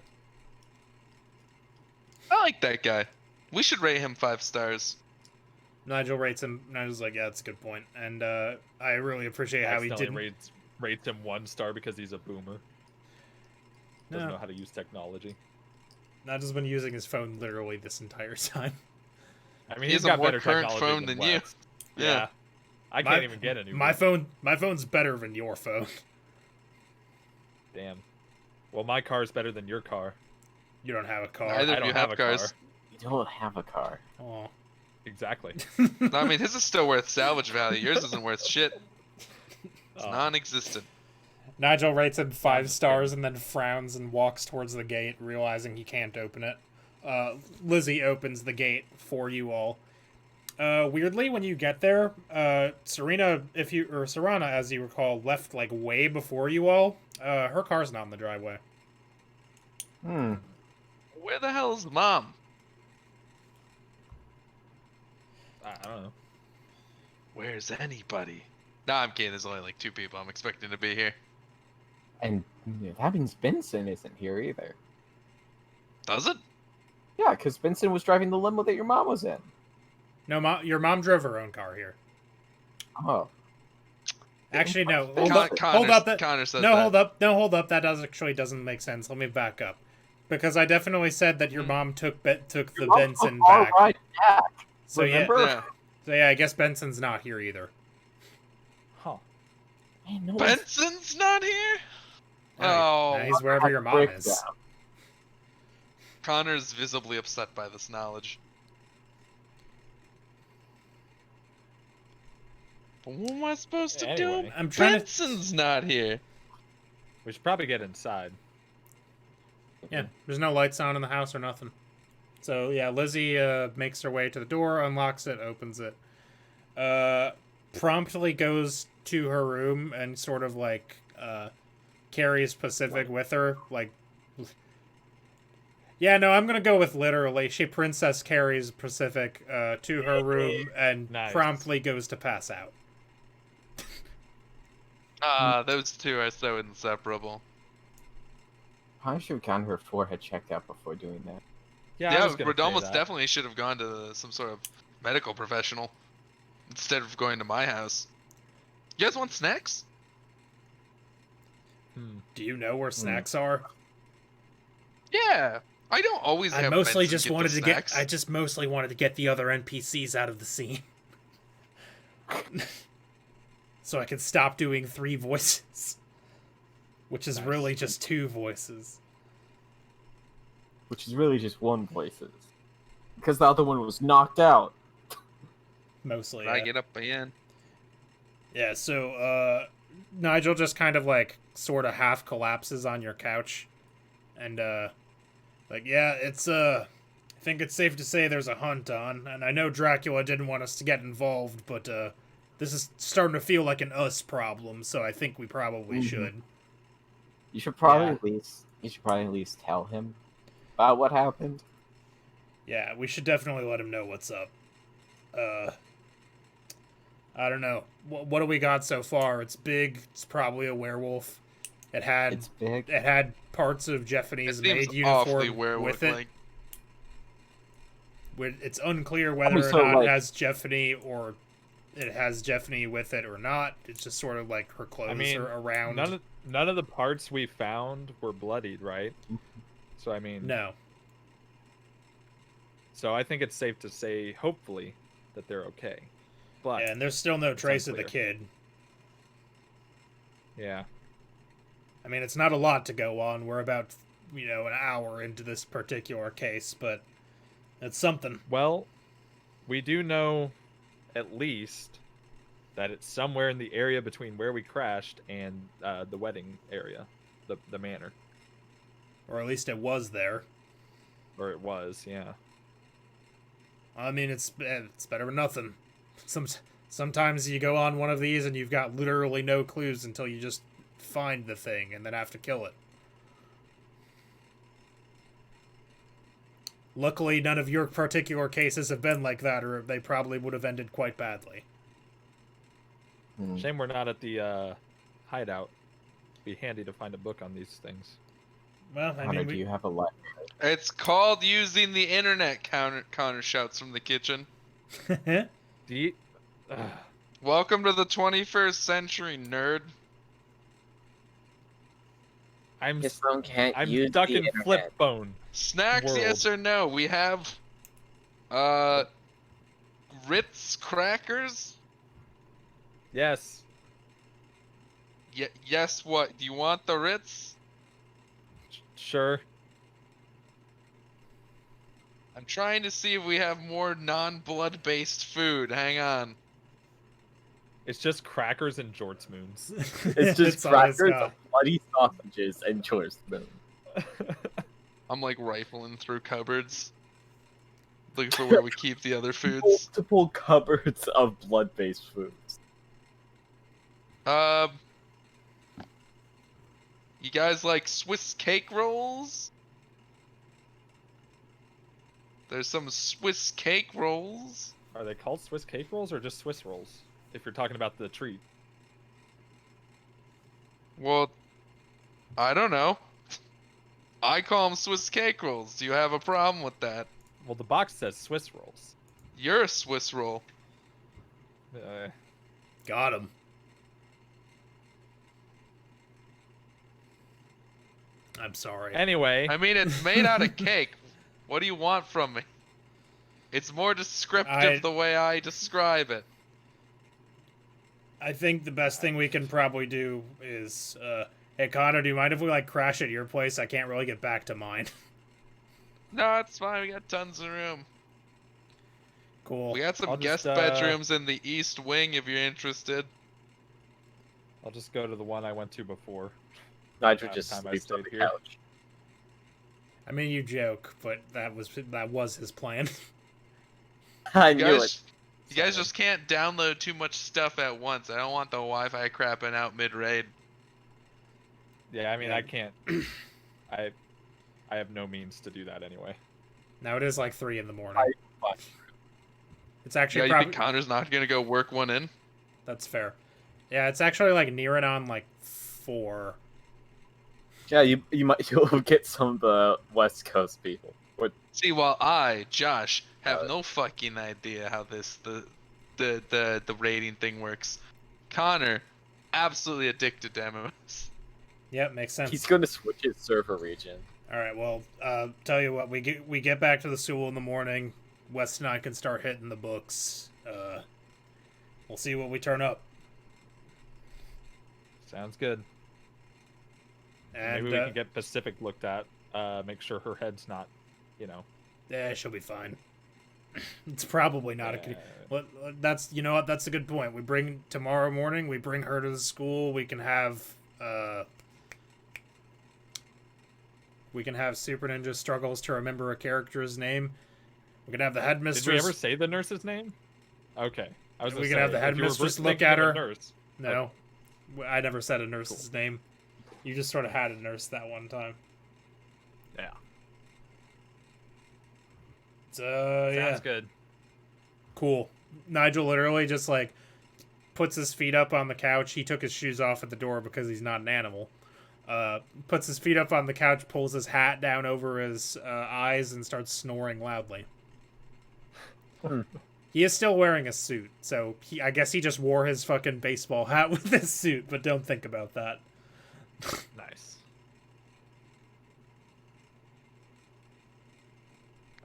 I like that guy. We should rate him 5 stars. Nigel rates him. Nigel's like, yeah, that's a good point. And I really appreciate how he Accidentally didn't. rates him 1 star because he's a boomer. Doesn't No. know how to use technology. Nigel's been using his phone literally this entire time. I mean, He he's has a got more better current technology phone than you. Wes. Yeah. Yeah. I can't even get any. My phone's better than your phone. Damn. Well, my car's better than your car. You don't have a car. Neither I of don't you have have a cars. car. You don't have a car. Aw. Exactly. No, I mean, his is still worth salvage value. Yours isn't worth shit. It's Oh. non-existent. Nigel rates him 5 stars and then frowns and walks towards the gate, realizing he can't open it. Lizzie opens the gate for you all. Weirdly, when you get there, Serana, as you recall, left like way before you all. Her car's not in the driveway. Where the hell is Mom? I don't know. Where's anybody? Nah, I'm kidding. There's only like 2 people I'm expecting to be here. And that means Benson isn't here either. Does it? Yeah, because Benson was driving the limo that your mom was in. No, your mom drove her own car here. Oh. Actually, no. Hold up. Hold up. Connor says No, that. hold up. No, hold up. That doesn't make sense. Let me back up. Because I definitely said that your mom took the Your mom Benson took our back. ride back. So Remember? Yeah. yeah, I guess Benson's not here either. Huh. Man, no one's- Benson's not here? No, Oh. no, he's wherever your mom Break is. down. Connor's visibly upset by this knowledge. But what am I supposed to Anyway. do? I'm trying to. Benson's not here. We should probably get inside. Yeah, there's no lights on in the house or nothing. So yeah, Lizzie makes her way to the door, unlocks it, opens it, promptly goes to her room and sort of like carries Pacific with her. Like, yeah, no, I'm gonna go with literally. She princess carries Pacific to her room and Nice. promptly goes to pass out. Those two are so inseparable. Probably should have gotten her forehead checked out before doing that. Yeah, I Yeah, was gonna say almost that. definitely should have gone to some sort of medical professional instead of going to my house. You guys want snacks? Do you know where snacks are? Yeah. I don't always have Benson get the snacks. I just mostly wanted to get the other NPCs out of the scene. So I could stop doing 3 voices. Which is really just 2 voices. Which is really just one voices. Because the other one was knocked out. Mostly. I Yeah. get up again. Yeah, so Nigel just kind of like sort of half collapses on your couch. And like, yeah, it's I think it's safe to say there's a hunt on, and I know Dracula didn't want us to get involved, but this is starting to feel like an us problem, so I think we probably should. You should probably Yeah. at least tell him about what happened. Yeah, we should definitely let him know what's up. I don't know. What do we got so far? It's big. It's probably a werewolf. It It's big. had parts of It Japanese seems maid awfully uniform werewolf with it. like. It's unclear whether or so, not like- it has Jeffany or it has Jeffney with it or not. It's just sort of like her clothes are around. None of the parts we found were bloodied, right? So I mean, No. So I think it's safe to say, hopefully, that they're okay. But Yeah, and there's still no trace of the unclear. kid. Yeah. I mean, it's not a lot to go on. We're about, an hour into this particular case, but it's something. Well, we do know, at least, that it's somewhere in the area between where we crashed and the wedding area, the manor. Or at least it was there. Or it was, yeah. I mean, it's better than nothing. Sometimes you go on one of these and you've got literally no clues until you just find the thing and then have to kill it. Luckily, none of your particular cases have been like that, or they probably would have ended quite badly. Shame we're not at the hideout. Be handy to find a book on these things. Well, I Connor, mean, do you have a light? It's called using the internet. Connor shouts from the kitchen. Do you... Welcome to the 21st century, nerd. I'm His phone can't I'm use stuck the in internet. flip phone. Snacks, World. yes or no? We have, Ritz crackers. Yes. Yes. What? Do you want the Ritz? Sure. I'm trying to see if we have more non-blood-based food. Hang on. It's just crackers and jorts moons. It's just all it's crackers, got. bloody sausages, and choice spoon. I'm like rifling through cupboards, looking for where we keep the other foods. Multiple cupboards of blood-based foods. You guys like Swiss cake rolls? There's some Swiss cake rolls. Are they called Swiss cake rolls or just Swiss rolls? If you're talking about the treat. Well, I don't know. I call them Swiss cake rolls. Do you have a problem with that? Well, the box says Swiss rolls. You're a Swiss roll. Got him. I'm sorry. Anyway. I mean, it's made out of cake. What do you want from me? It's more descriptive the way I describe it. I think the best thing we can probably do is, hey Connor, do you mind if we crash at your place? I can't really get back to mine. No, it's fine. We got tons of room. Cool. We got some I'll guest just, bedrooms in the east wing if you're interested. I'll just go to the one I went to before. Nigel Last just time I sleeps on stayed the here. couch. I mean, you joke, but that was his plan. I You knew it. guys, you guys just can't download too much stuff at once. I don't want the Wi-Fi crapping out mid-raid. Yeah, I mean, Yeah. I can't. I have no means to do that anyway. Now it is 3 in the morning. Fine. It's Yeah, actually you probably think Connor's not gonna go work one in? that's fair. Yeah, it's actually nearing on 4. Yeah, you'll get some of the West Coast people. Or See, while I, Josh, have no fucking idea how the rating thing works. Connor, absolutely addicted to MMOs. Yep, makes sense. he's going to switch his server region. All right, well, tell you what, we get back to the school in the morning. West and I can start hitting the books. We'll see what we turn up. Sounds good. And Maybe we can get Pacific looked at. Make sure her head's not, yeah, she'll be fine. It's probably not a. Well, that's what, that's a good point. We bring tomorrow morning. We bring her to the school. We can have Super Ninja struggles to remember a character's name. We can have the headmistress. Did we ever say the nurse's name? Okay. I was. We can have the headmistress look at her. Nurse. No, I never said a nurse's name. You just sort of had a nurse that one time. Yeah. So yeah, Sounds good. cool. Nigel literally just puts his feet up on the couch. He took his shoes off at the door because he's not an animal. Puts his feet up on the couch, pulls his hat down over his eyes, and starts snoring loudly. He is still wearing a suit, so I guess he just wore his fucking baseball hat with his suit, but don't think about that. Nice.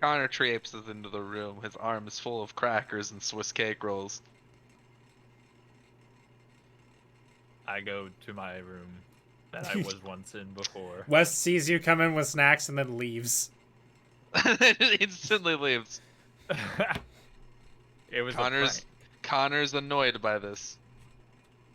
Connor traipses into the room, his arms full of crackers and Swiss cake rolls. I go to my room that I was once in before. West sees you come in with snacks and then leaves. Instantly leaves. It was a prank. Connor's annoyed by this.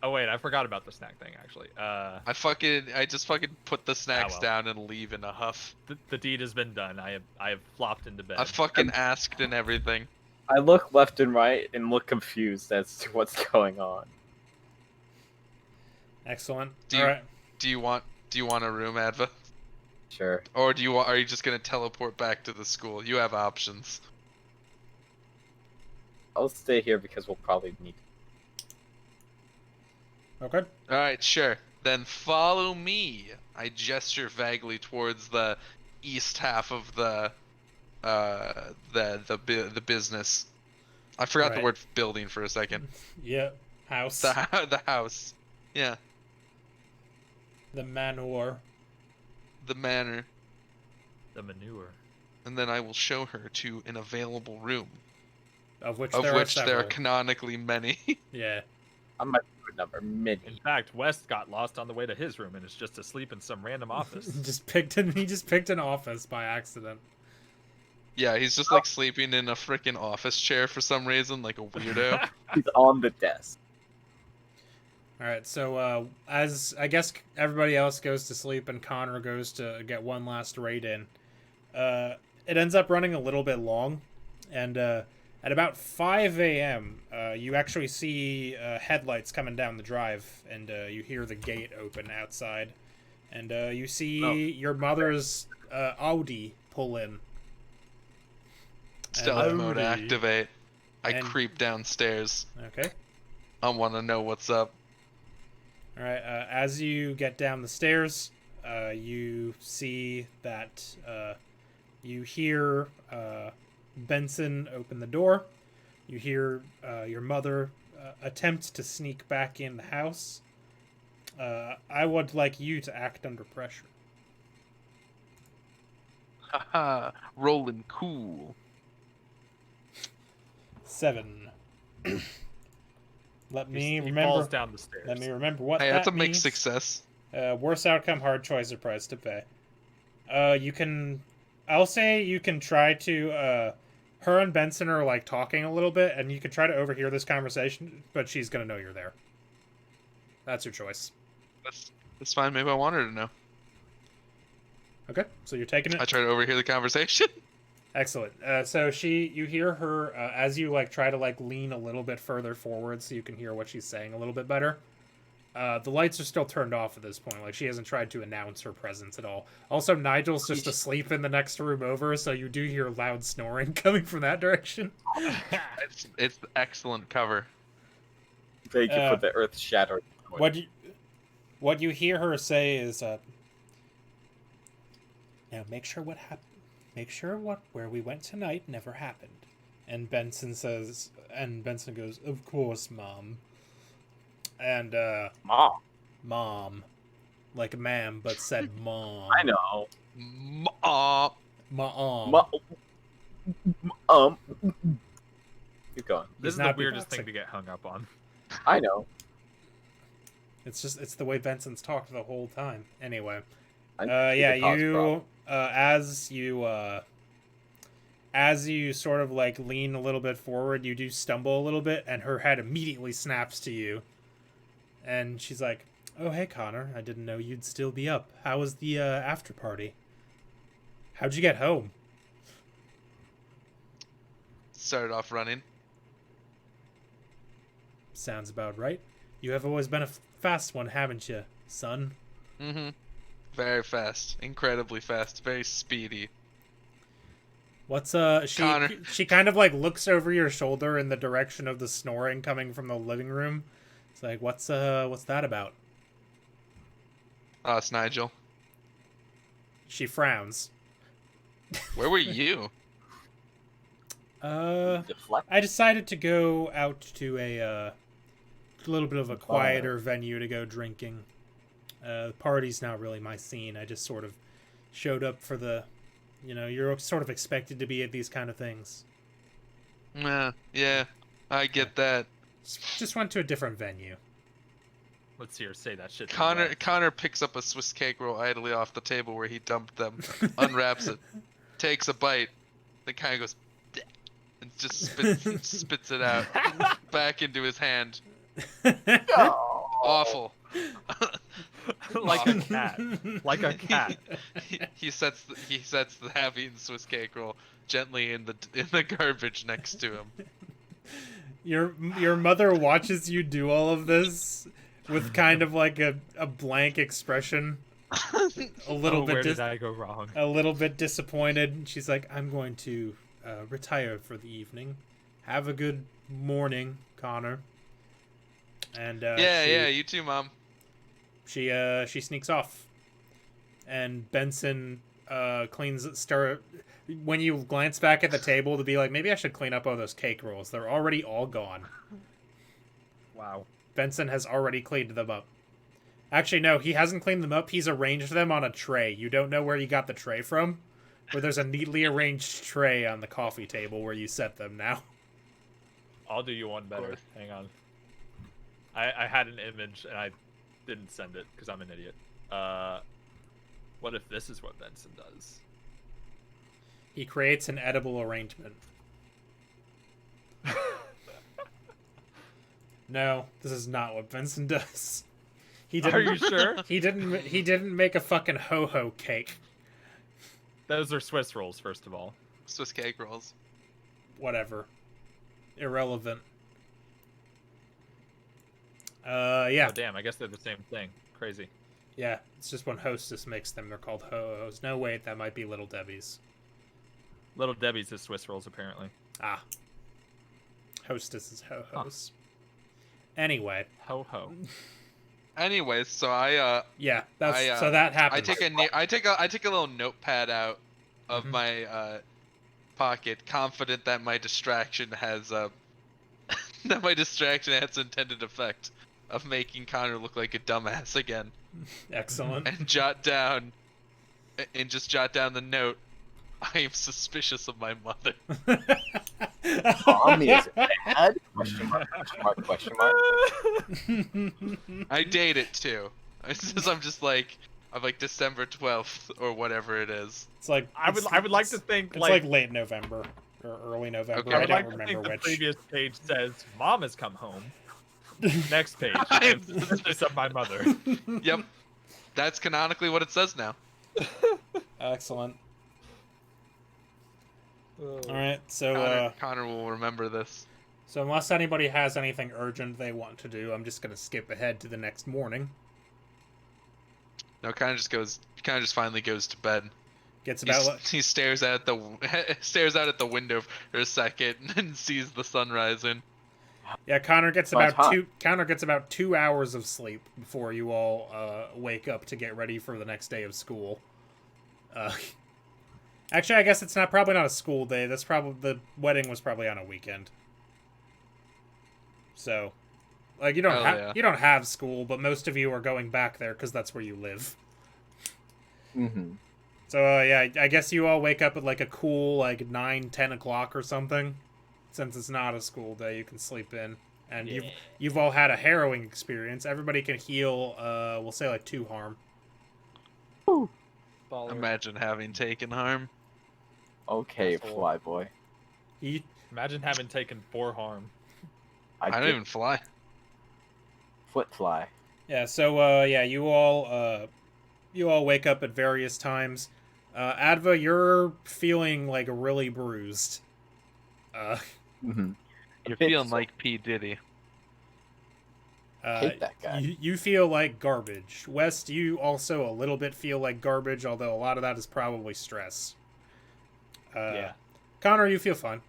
Oh wait, I forgot about the snack thing actually. I just fucking put the snacks well. down and leave in a huff. The deed has been done. I have flopped into bed. I fucking asked and everything. I look left and right and look confused as to what's going on. Excellent. Do you want a room, Adva? Sure. Or are you just gonna teleport back to the school? You have options. I'll stay here because we'll probably need. Okay. Alright, sure. Then follow me. I gesture vaguely towards the east half of the business. I forgot the Right. word building for a second. Yeah. House. The house. Yeah. The manor. The manor. The manure. And then I will show her to an available room. Of which Of there which are there are several. canonically many. Yeah. I'm my favorite number, In many. fact, West got lost on the way to his room and is just asleep in some random office. He just picked an office by accident. Yeah, he's just like sleeping in a freaking office chair for some reason, like a weirdo. He's on the desk. All right, so as I guess everybody else goes to sleep and Connor goes to get one last raid in, it ends up running a little bit long, and at about 5 a.m., you actually see headlights coming down the drive, and you hear the gate open outside, and you see your mother's Audi pull in. Stealth And, mode Howdy. activate. I And- creep downstairs. Okay. I want to know what's up. All right. As you get down the stairs, you see that you hear Benson open the door. You hear your mother attempt to sneak back in the house. I would like you to act under pressure. Haha, rolling cool. 7. Let me He remember. falls down the stairs. Let me remember what Hey, that that's a means. mixed success. Worst outcome, hard choice, or price to pay. You can... I'll say you can try to... her and Benson are, like, talking a little bit, and you can try to overhear this conversation, but she's gonna know you're there. That's your choice. That's fine. Maybe I want her to know. Okay, so you're taking it? I try to overhear the conversation. Excellent. So you hear her, as you, like, try to, like, lean a little bit further forward so you can hear what she's saying a little bit better. The lights are still turned off at this point. Like, she hasn't tried to announce her presence at all. Also, Nigel's just asleep in the next room over, so you do hear loud snoring coming from that direction. It's excellent cover. Thank you for the earth shattering. What you hear her say is, now make sure where we went tonight never happened. And Benson goes, of course, Mom. And, Mom. Like ma'am, but said mom. I know. Mom. Keep going. This is the not weirdest beatboxing. thing to get hung up on. I know. It's the way Benson's talked the whole time. Anyway. I Yeah, see the cause problem. as you sort of like lean a little bit forward, you do stumble a little bit, and her head immediately snaps to you. And she's like, "Oh, hey, Connor. I didn't know you'd still be up. How was the after party? How'd you get home?" Started off running. Sounds about right. You have always been a fast one, haven't you, son? Mm-hmm. Very fast. Incredibly fast. Very speedy. What's Connor. she kind of like looks over your shoulder in the direction of the snoring coming from the living room. It's like, what's that about? Oh, it's Nigel. She frowns. Where were you? Deflect. I decided to go out to a little bit of a quieter venue to go drinking. The party's not really my scene. I just sort of showed up for the, you're sort of expected to be at these kind of things. Yeah, I get that. Just went to a different venue. Let's hear say that shit. Connor picks up a Swiss cake roll idly off the table where he dumped them, unwraps it, takes a bite, then kind of goes, "Bleh," and just spits it out back into his hand. Awful. Like a cat. Like a cat. He sets the half-eaten Swiss cake roll gently in the garbage next to him. Your mother watches you do all of this with kind of like a blank expression, a little bit. Where did I go wrong? A little bit disappointed. She's like, "I'm going to retire for the evening. Have a good morning, Connor." And yeah, you too, Mom. She sneaks off, and Benson when you glance back at the table to be like, maybe I should clean up all those cake rolls. They're already all gone. Wow. Benson has already cleaned them up. Actually, no, he hasn't cleaned them up. He's arranged them on a tray. You don't know where you got the tray from, where there's a neatly arranged tray on the coffee table where you set them now. I'll do you one better. Hang on. I had an image and I didn't send it because I'm an idiot. What if this is what Benson does? He creates an edible arrangement. No, this is not what Benson does. Are you sure? He didn't make a fucking ho-ho cake. Those are Swiss rolls, first of all. Swiss cake rolls. Whatever. Irrelevant. Yeah. Oh, damn, I guess they're the same thing. Crazy. Yeah, it's just when Hostess makes them, they're called ho-hos. No, wait, that might be Little Debbie's. Little Debbie's is Swiss rolls, apparently. Ah. Hostess is ho-hos. Huh. Anyway. Ho-ho. Anyways, so yeah, so that happens. I take a little notepad out of my pocket, confident that my distraction has its intended effect of making Connor look like a dumbass again. Excellent. And jot down the note. I am suspicious of my mother. Mom is bad? Question mark. I date it too. I'm just like December 12th or whatever it is. It's like I would like to think it's like late November or early November. Okay. I don't like remember to think which. The previous page says Mom has come home. Next page. Suspicious of my mother. Yep. That's canonically what it says now. Excellent. All right, so Connor will remember this. So unless anybody has anything urgent they want to do, I'm just gonna skip ahead to the next morning. No, Connor just finally goes to bed. He stares out at the window for a second and sees the sun rising. Yeah, Connor gets about 2 hours of sleep before you all wake up to get ready for the next day of school. Actually, I guess it's probably not a school day. That's probably the wedding was probably on a weekend. So, like you don't have school, but most of you are going back there because that's where you live. Mm-hmm. So yeah, I guess you all wake up at like a cool 9-10 o'clock or something. Since it's not a school day, you can sleep in, and you've all had a harrowing experience. Everybody can heal. We'll say 2 harm. Ooh. Imagine having taken harm. Okay, Flyboy. Imagine having taken 4 harm. I don't even fly. Foot fly. Yeah. So you all wake up at various times. Adva, you're feeling really bruised. You're feeling like P. Diddy. Hate that guy. You feel like garbage. West, you also a little bit feel like garbage, although a lot of that is probably stress. Yeah. Connor, you feel fine.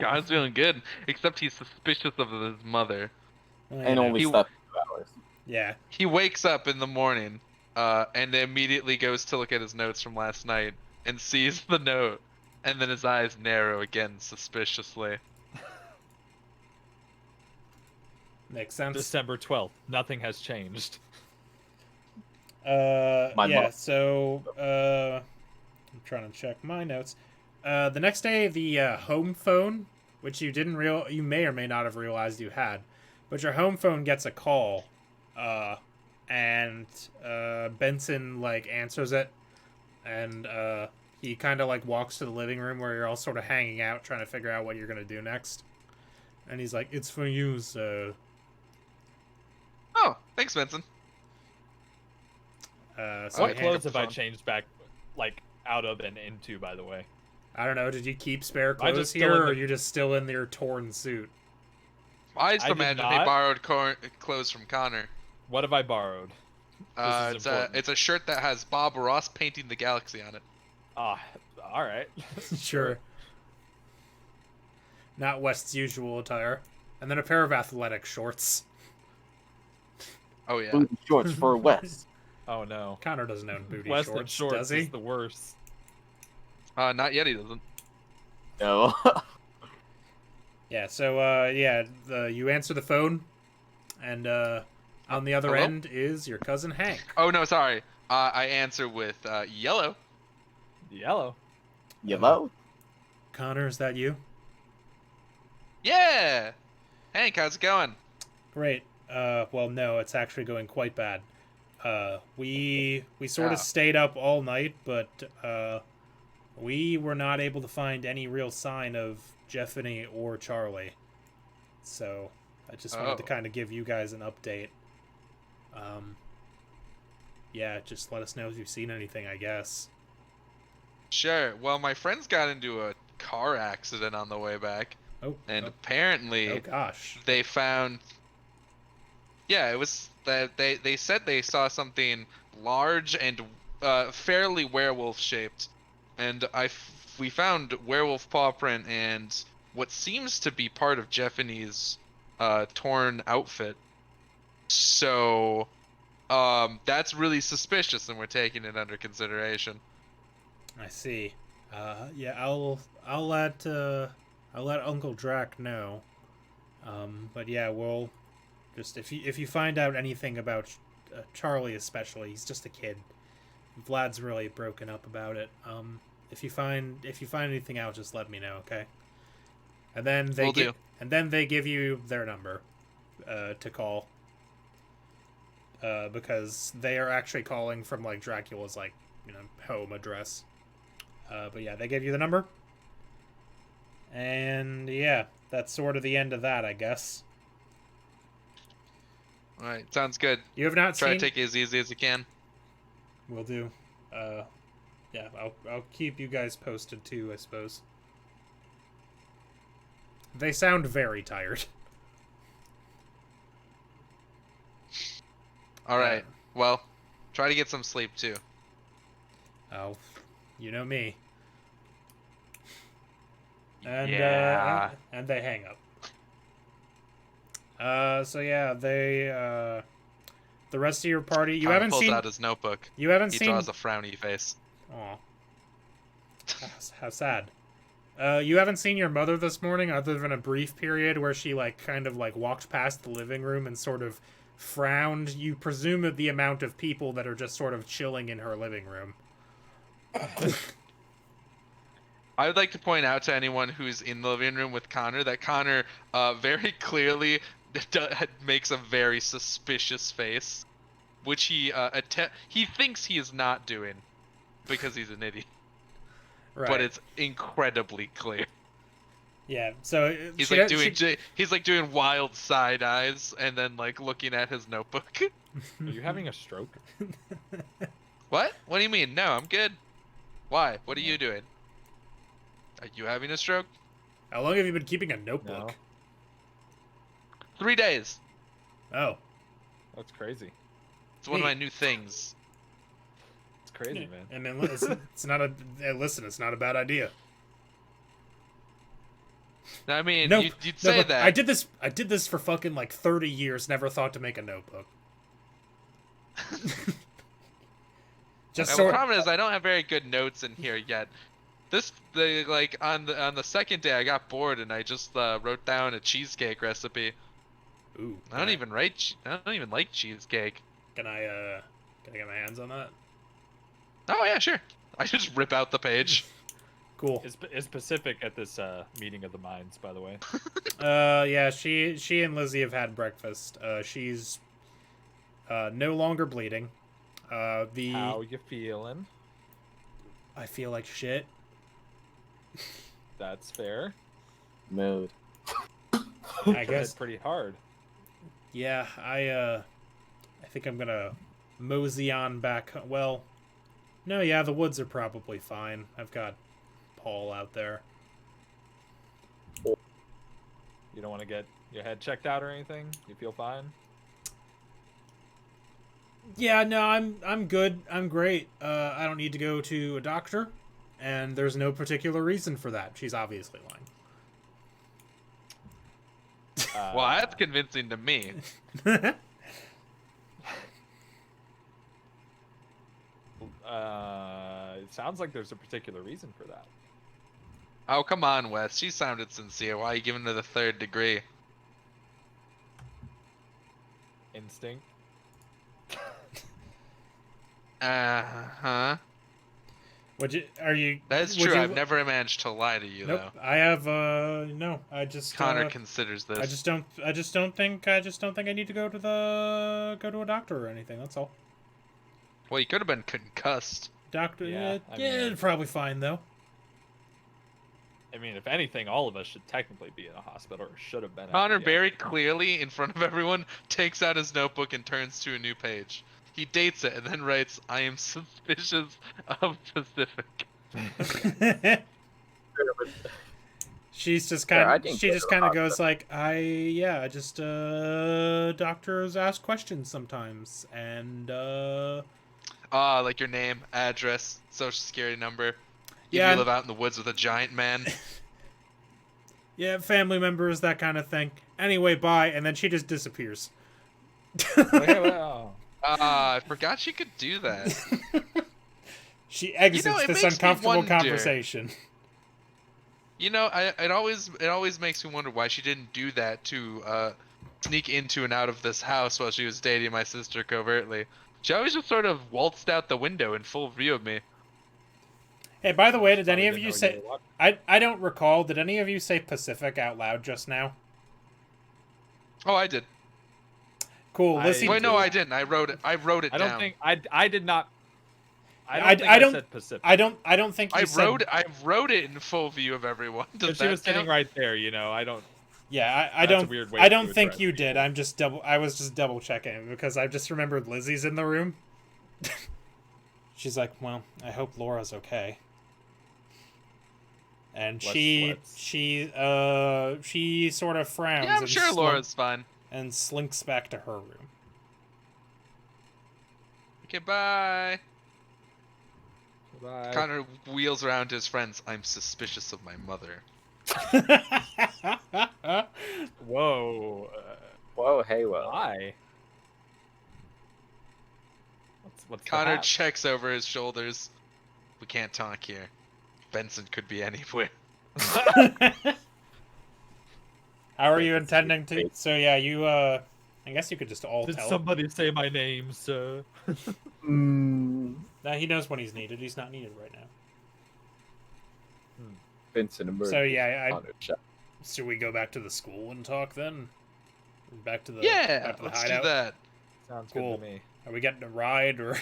Connor's feeling good, except he's suspicious of his mother. And only slept 2 hours. Yeah. He wakes up in the morning, and immediately goes to look at his notes from last night, and sees the note, And then his eyes narrow again suspiciously. Makes sense. December 12th. Nothing has changed. Yeah, mom. so I'm trying to check my notes. The next day, the home phone, which you may or may not have realized you had, but your home phone gets a call, and Benson like answers it, and he kind of like walks to the living room where you're all sort of hanging out, trying to figure out what you're gonna do next, and he's like, "It's for you, sir." Oh, thanks, Vincent. So What he hangs clothes up the have I phone. changed back, like, out of and into, by the way? I don't know. Did you keep spare I clothes just still here, in or the- are you just still in your torn suit? I just I did imagine he not. borrowed clothes from Connor. What have I borrowed? This is important. It's a shirt that has Bob Ross painting the galaxy on it. Ah, all right. Sure. Not West's usual attire. And then a pair of athletic shorts. Oh yeah. Booty shorts for West. Oh no. Connor doesn't own booty Western shorts, shorts does he? is the worst. Not yet. He doesn't. No. Yeah. So you answer the phone, and on the other Hello? end is your cousin Hank. Oh no, sorry. I answer with yellow. Yellow. Yellow. Connor, is that you? Yeah. Hank, how's it going? Great. Well, no, it's actually going quite bad. We sort of Ah. stayed up all night, but we were not able to find any real sign of Jeffany or Charlie. So I just wanted to Oh. kind of give you guys an update. Yeah, just let us know if you've seen anything, I guess. Sure. Well, my friends got into a car accident on the way back, Oh, and oh, apparently oh gosh. they found. Yeah, it was that they said they saw something large and fairly werewolf shaped, and we found werewolf paw print and what seems to be part of Jeffany's torn outfit. So that's really suspicious, and we're taking it under consideration. I see. Yeah, I'll let Uncle Drac know. But yeah, we'll just if you find out anything about Charlie, especially, he's just a kid. Vlad's really broken up about it. If you find anything out, just let me know, okay? And then Will do. they give you their number to call. Because they are actually calling from like Dracula's like, home address. But yeah, they give you the number. And yeah, that's sort of the end of that, I guess. All right, sounds good. You have not Try seen. to take it as easy as you can. Will do. Yeah, I'll keep you guys posted too, I suppose. They sound very tired. All right. Well, try to get some sleep too. Oh, you know me. And Yeah. and they hang up. So yeah, they the rest of your party. You Connor haven't pulls seen. out his notebook. You haven't He seen. draws a frowny face. Aw. How sad. You haven't seen your mother this morning, other than a brief period where she kind of walked past the living room and sort of frowned. You presume at the amount of people that are just sort of chilling in her living room. I would like to point out to anyone who's in the living room with Connor that Connor very clearly makes a very suspicious face, which he thinks he is not doing because he's an idiot. Right. But it's incredibly clear. Yeah. So He's like doing wild side eyes and then like looking at his notebook. Are you having a stroke? What? What do you mean? No, I'm good. Why? What are you doing? Are you having a stroke? How long have you been keeping a notebook? No. 3 days. Oh. That's crazy. It's one of my new things. It's crazy, man. I mean, it's not a. Listen, it's not a bad idea. I mean, No, you'd say look, that. I did this for fucking 30 years. Never thought to make a notebook. Just Now, the sort. problem is I don't have very good notes in here yet. on the second day I got bored and I just wrote down a cheesecake recipe. Ooh. I don't even like cheesecake. Can I get my hands on that? Oh yeah, sure. I just rip out the page. Cool. Is Pacific at this meeting of the minds, by the way? Yeah, she and Lizzie have had breakfast. She's no longer bleeding. How you feeling? I feel like shit. That's fair. Mood. I guess. Pretty hard. Yeah, I think I'm gonna mosey on back. Well, no, yeah, the woods are probably fine. I've got Paul out there. You don't want to get your head checked out or anything? You feel fine? Yeah, no, I'm good. I'm great. I don't need to go to a doctor, and there's no particular reason for that. She's obviously lying. Well, that's convincing to me. It sounds like there's a particular reason for that. Oh, come on, Wes. She sounded sincere. Why are you giving her the 3rd degree? Instinct. Uh-huh. Are you? That's would true. you- I've never managed to lie to you, Nope. though. I have. No. I just. Connor considers this. I just don't think I need to go to a doctor or anything. That's all. Well, you could have been concussed. Doctor. Yeah, Yeah, I mean, probably fine though. I mean, if anything, all of us should technically be in a hospital, or should have been. at Connor the very clearly, in front of everyone, takes out his notebook and turns to a new page. He dates it and then writes, "I am suspicious of Pacific." She's just Yeah, I kind. didn't She go just to a kind of goes like, I just doctors ask questions sometimes, and Like your name, address, social security number. Yeah, You live out in the woods with a giant man. yeah, family members, that kind of thing. Anyway, bye, and then she just disappears. I forgot she could do that. She exits it this makes me uncomfortable wonder. conversation. You know, it always makes me wonder why she didn't do that to sneak into and out of this house while she was dating my sister covertly. She always just sort of waltzed out the window in full view of me. Hey, by the way, did any of Probably you didn't know say? you were watching. I don't recall. Did any of you say Pacific out loud just now? Oh, I did. Cool. I- Lizzie, Wait, no, I didn't. I wrote it I down. don't think I did not. I don't I think I don't- said Pacific. I don't think you I said. wrote it in full view of everyone. Does Because she that was sitting count? right there, you know. I don't. Yeah, I That's a don't. weird way I to don't think address you people. did. I was just double checking because I just remembered Lizzie's in the room. She's like, well, I hope Laura's okay. And Let's- she sort of frowns. Yeah, I'm and sure Laura's fine. and slinks back to her room. Okay, bye. Bye. Connor wheels around to his friends. I'm suspicious of my mother. Whoa. Whoa, hey, well. Why? What's the Connor hap? checks over his shoulders. We can't talk here. Benson could be anywhere. How are you intending to? So yeah, you. I guess you could just all Did tell. somebody say my name, sir? Nah, he knows when he's needed. He's not needed right now. Vincent emerged. So yeah, on a shot. should we go back to the school and talk then? Back to the Yeah, back to the let's hideout. do that. Sounds Cool. good to me. Are we getting a ride or?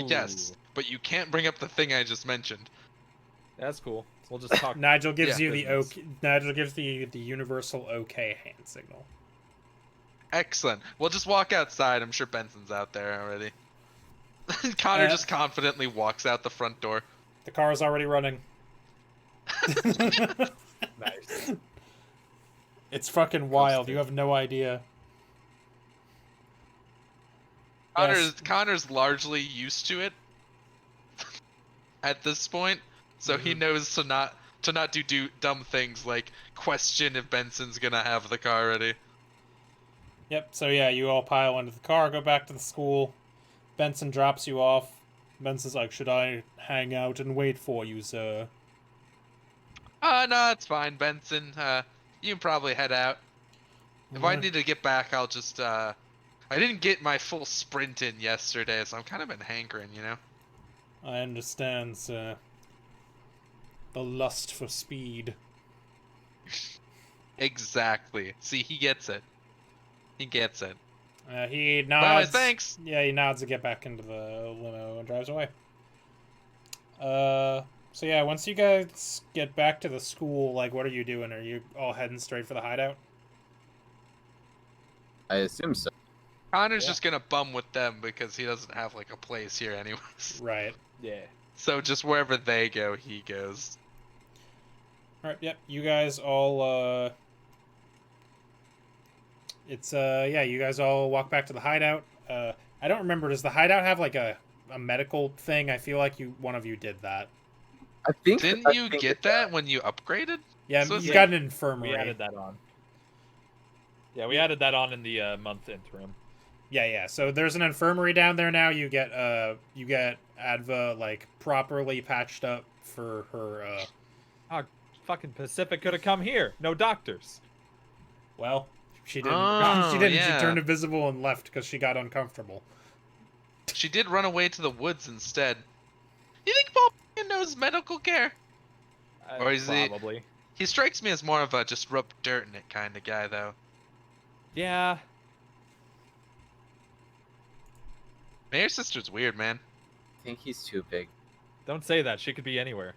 Yes, Ooh. but you can't bring up the thing I just mentioned. That's cool. We'll just talk. Nigel gives Yeah, you the business. okay. Nigel gives the universal okay hand signal. Excellent. We'll just walk outside. I'm sure Benson's out there already. Connor Uh, just confidently walks out the front door. The car is already running. Nice. It's fucking wild. You have no idea. Yes. Connor's largely used to it at this point, so he knows to not do dumb things like question if Benson's gonna have the car ready. Yep. So yeah, you all pile into the car, go back to the school. Benson drops you off. Benson's like, should I hang out and wait for you, sir? No, it's fine, Benson. You can probably head out. If I need to get back, I'll just, I didn't get my full sprint in yesterday, so I'm kind of been hankering, you know? I understand, sir. The lust for speed. Exactly. See, he gets it. He gets it. He Well, nods. thanks. Yeah, he nods to get back into the limo and drives away. So yeah, once you guys get back to the school, like, what are you doing? Are you all heading straight for the hideout? I assume so. Connor's Yeah. just gonna bum with them because he doesn't have, like, a place here anyways. Right. Yeah. So just wherever they go, he goes. Alright, yep. You guys all, you guys all walk back to the hideout. I don't remember, does the hideout have, like, a medical thing? I feel like one of you did that. I think. Didn't I you think get that when you upgraded? Yeah, So you it's got an infirmary. We added that on. Yeah, we added that on in the month interim. Yeah. So there's an infirmary down there now. You get Adva, like, properly patched up for her, Fucking Pacific could have come here. No doctors. well, she didn't. Oh, she didn't. yeah. She turned invisible and left because she got uncomfortable. She did run away to the woods instead. You think Paul knows medical care? Or is he- Probably. He strikes me as more of a just rub dirt in it kind of guy, though. Yeah. Mayor's sister's weird, man. I think he's too big. Don't say that. She could be anywhere.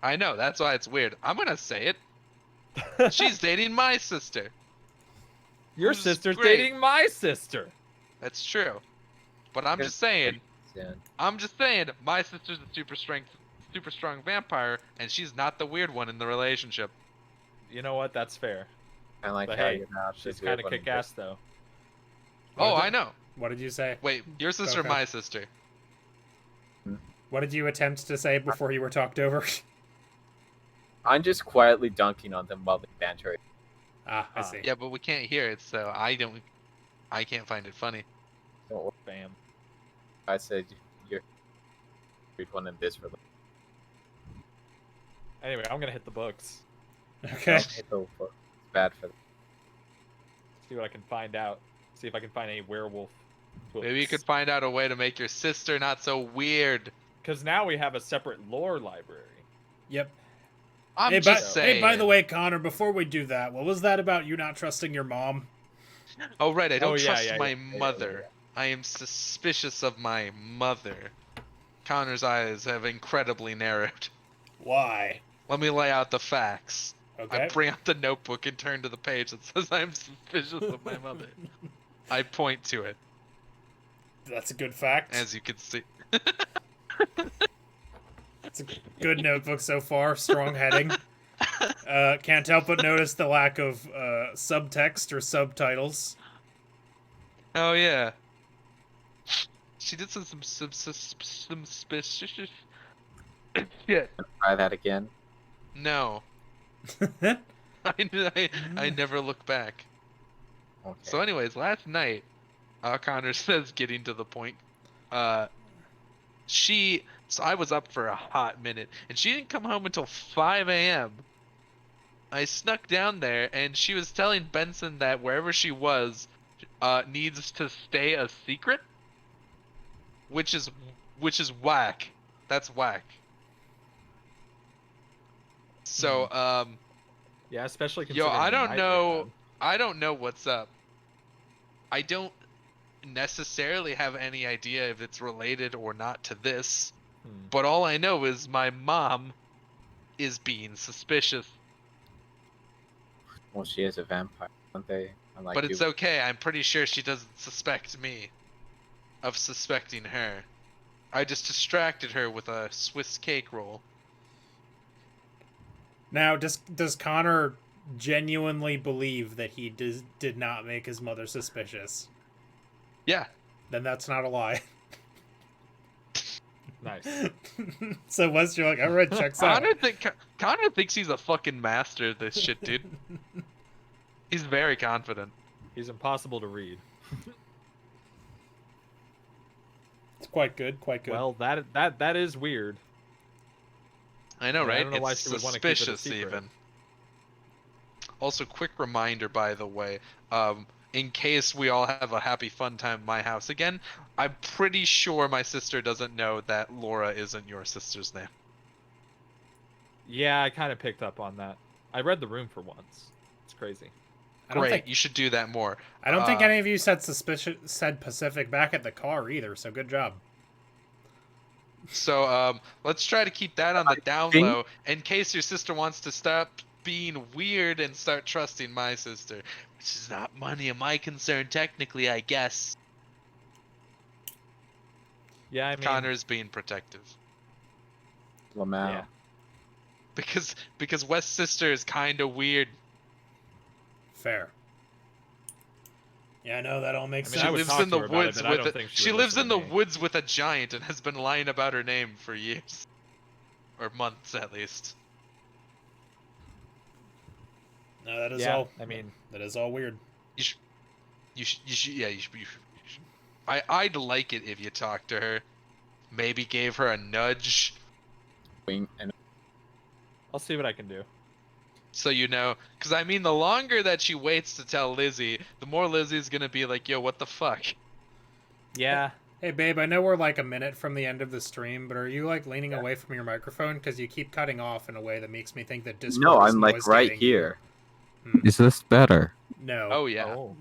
I know, that's why it's weird. I'm gonna say it. She's dating my sister. Your Who's sister's great. dating my sister. That's true. But I'm Good. just saying, Yeah. my sister's a super strong vampire, and she's not the weird one in the relationship. You know what? That's fair. I like But how hey, you're not. she's kind of kick-ass, though. Oh, What I know. What did you say? Wait, your sister, Okay. my sister. What did you attempt to say before you were talked over? I'm just quietly dunking on them while they banter. I Ah. see. Yeah, but we can't hear it, so I can't find it funny. So Bam. I said you're one in this relationship. Anyway, I'm gonna hit the books. Okay. It's bad for them. See what I can find out. See if I can find any werewolf books. Maybe you could find out a way to make your sister not so weird. Because now we have a separate lore library. Yep. I'm Hey, just saying. by the way, Connor, before we do that, what was that about you not trusting your mom? Oh right, I don't trust yeah, my yeah. mother. I am suspicious of my mother. Connor's eyes have incredibly narrowed. Why? Let me lay out the facts. Okay. I bring out the notebook and turn to the page that says I'm suspicious of my mother. I point to it, That's a good fact. as you can see. It's a good notebook so far. Strong heading. Can't help but notice the lack of subtext or subtitles. Oh yeah. She did some suspicious shit. Try that again. No, I never look back. Okay. So anyways, last night, Connor says, getting to the point, so I was up for a hot minute, and she didn't come home until 5 a.m. I snuck down there, and she was telling Benson that wherever she was, needs to stay a secret, which is whack. That's whack. So, Yeah, especially yo, considering I the don't night know. we're on. I don't know what's up. I don't necessarily have any idea if it's related or not to this, but all I know is my mom is being suspicious. Well, she is a vampire, aren't they? Unlike But you. it's okay. I'm pretty sure she doesn't suspect me of suspecting her. I just distracted her with a Swiss cake roll. Now, does Connor genuinely believe that he did not make his mother suspicious? Yeah. Then that's not a lie. Nice. So once you're like, all right, checks out. Connor thinks he's a fucking master at this shit, dude. He's very confident. He's impossible to read. It's quite good, quite good. Well, that is weird. I know, Yeah, I right? don't know why It's she would wanna keep it a suspicious, secret. even. Also, quick reminder, by the way, in case we all have a happy fun time at my house again, I'm pretty sure my sister doesn't know that Laura isn't your sister's name. Yeah, I kind of picked up on that. I read the room for once. It's crazy. I don't Great, think you should do that more. I don't think any of you said Pacific back at the car either. So good job. So let's try to keep that on the down think- low in case your sister wants to stop being weird and start trusting my sister, which is not money of my concern technically, I guess. Yeah, I mean, Connor's being protective Lamau. yeah. because West's sister is kind of weird. Fair. Yeah, I know that all makes I mean, She I would sense. lives talk in to the her about it, woods but I don't think she would lives listen in to the me. woods with a giant and has been lying about her name for years, or months at least. No, that is Yeah, all. I mean, That is all weird. You should, yeah, you should. I'd like it if you talked to her, maybe gave her a nudge, Wing and I'll see what I can do. so you know. Because I mean, the longer that she waits to tell Lizzie, the more Lizzie's gonna be like, "Yo, what the fuck?" Yeah. Hey, babe, I know we're like a minute from the end of the stream, but are you like leaning away from your microphone because you keep cutting off in a way that makes me think that Discord no, is I'm like noise right gating you? here. Is this better? No. Oh yeah. Oh.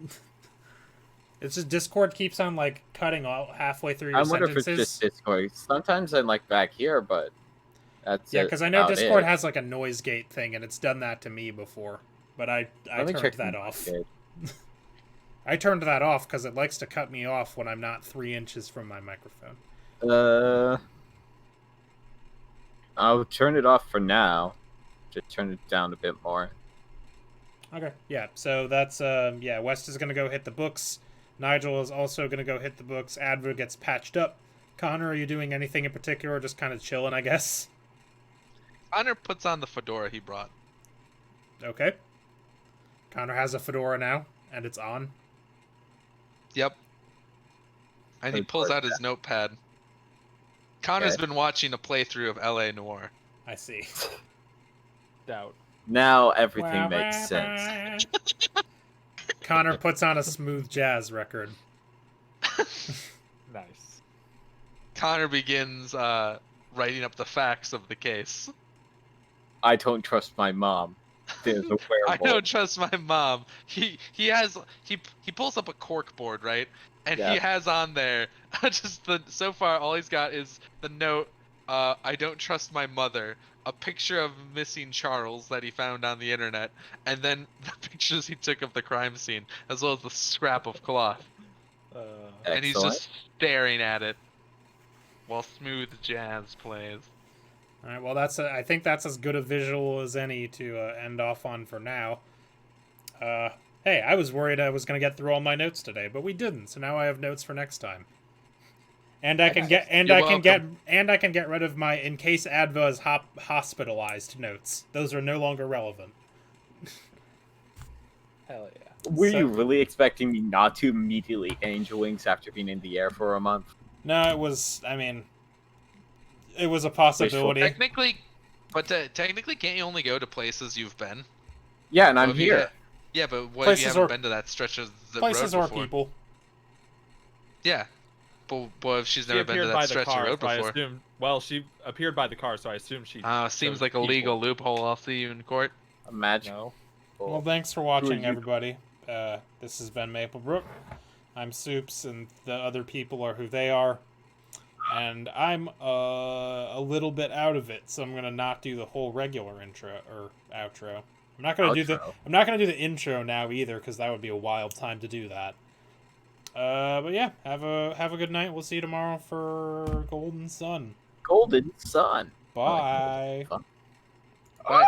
It's just Discord keeps on like cutting off halfway through your I wonder sentences. if it's just Discord. Sometimes I'm like back here, but that's Yeah, it, because I know about Discord it. has like a noise gate thing, and it's done that to me before. But I Let me turned check that the off. gate. I turned that off because it likes to cut me off when I'm not 3 inches from my microphone. I'll turn it off for now. Just turn it down a bit more. Okay. Yeah. So that's yeah. West is gonna go hit the books. Nigel is also gonna go hit the books. Adva gets patched up. Connor, are you doing anything in particular, or just kind of chilling? I guess. Connor puts on the fedora he brought. Okay. Connor has a fedora now, and it's on. Yep. And he pulls out his notepad. Connor's been watching a playthrough of L.A. Noire. I see. Doubt. Now everything makes sense. Connor puts on a smooth jazz record. Nice. Connor begins writing up the facts of the case. I don't trust my mom. There's a I werewolf. don't trust my mom. He pulls up a cork board, right? And he Yeah. has on there just so far all he's got is the note, I don't trust my mother, a picture of missing Charles that he found on the internet, and then the pictures he took of the crime scene, as well as the scrap of cloth. And he's Excellent. just staring at it while smooth jazz plays. All right. Well, I think that's as good a visual as any to end off on for now. Hey, I was worried I was going to get through all my notes today, but we didn't. So now I have notes for next time. And I can get rid of my in case Adva is hospitalized notes. Those are no longer relevant. Hell yeah. Were you really expecting me not to immediately angel wings after being in the air for a month? No, it was. I mean, it was a possibility. Technically, can't you only go to places you've been? Yeah, and I'm Well, if you here. ha- Yeah, but what if Places you haven't or- been to that stretch of the Places road or before? people. Yeah. But what if she's She never been to appeared that by the stretch of car, road so I before? assumed. Well, she appeared by the car, so I assume she. Seems chose like a people. legal loophole. I'll see you in court. Imagine. No. Well, thanks for watching, you? everybody. This has been Maplebrook. I'm Soups, and the other people are who they are. And I'm a little bit out of it, so I'm gonna not do the whole regular intro or outro. I'm not gonna do the intro now either, because that would be a wild time to do that. But yeah, have a good night. We'll see you tomorrow for Golden Sun. Golden Sun. Bye. Fun. Bye.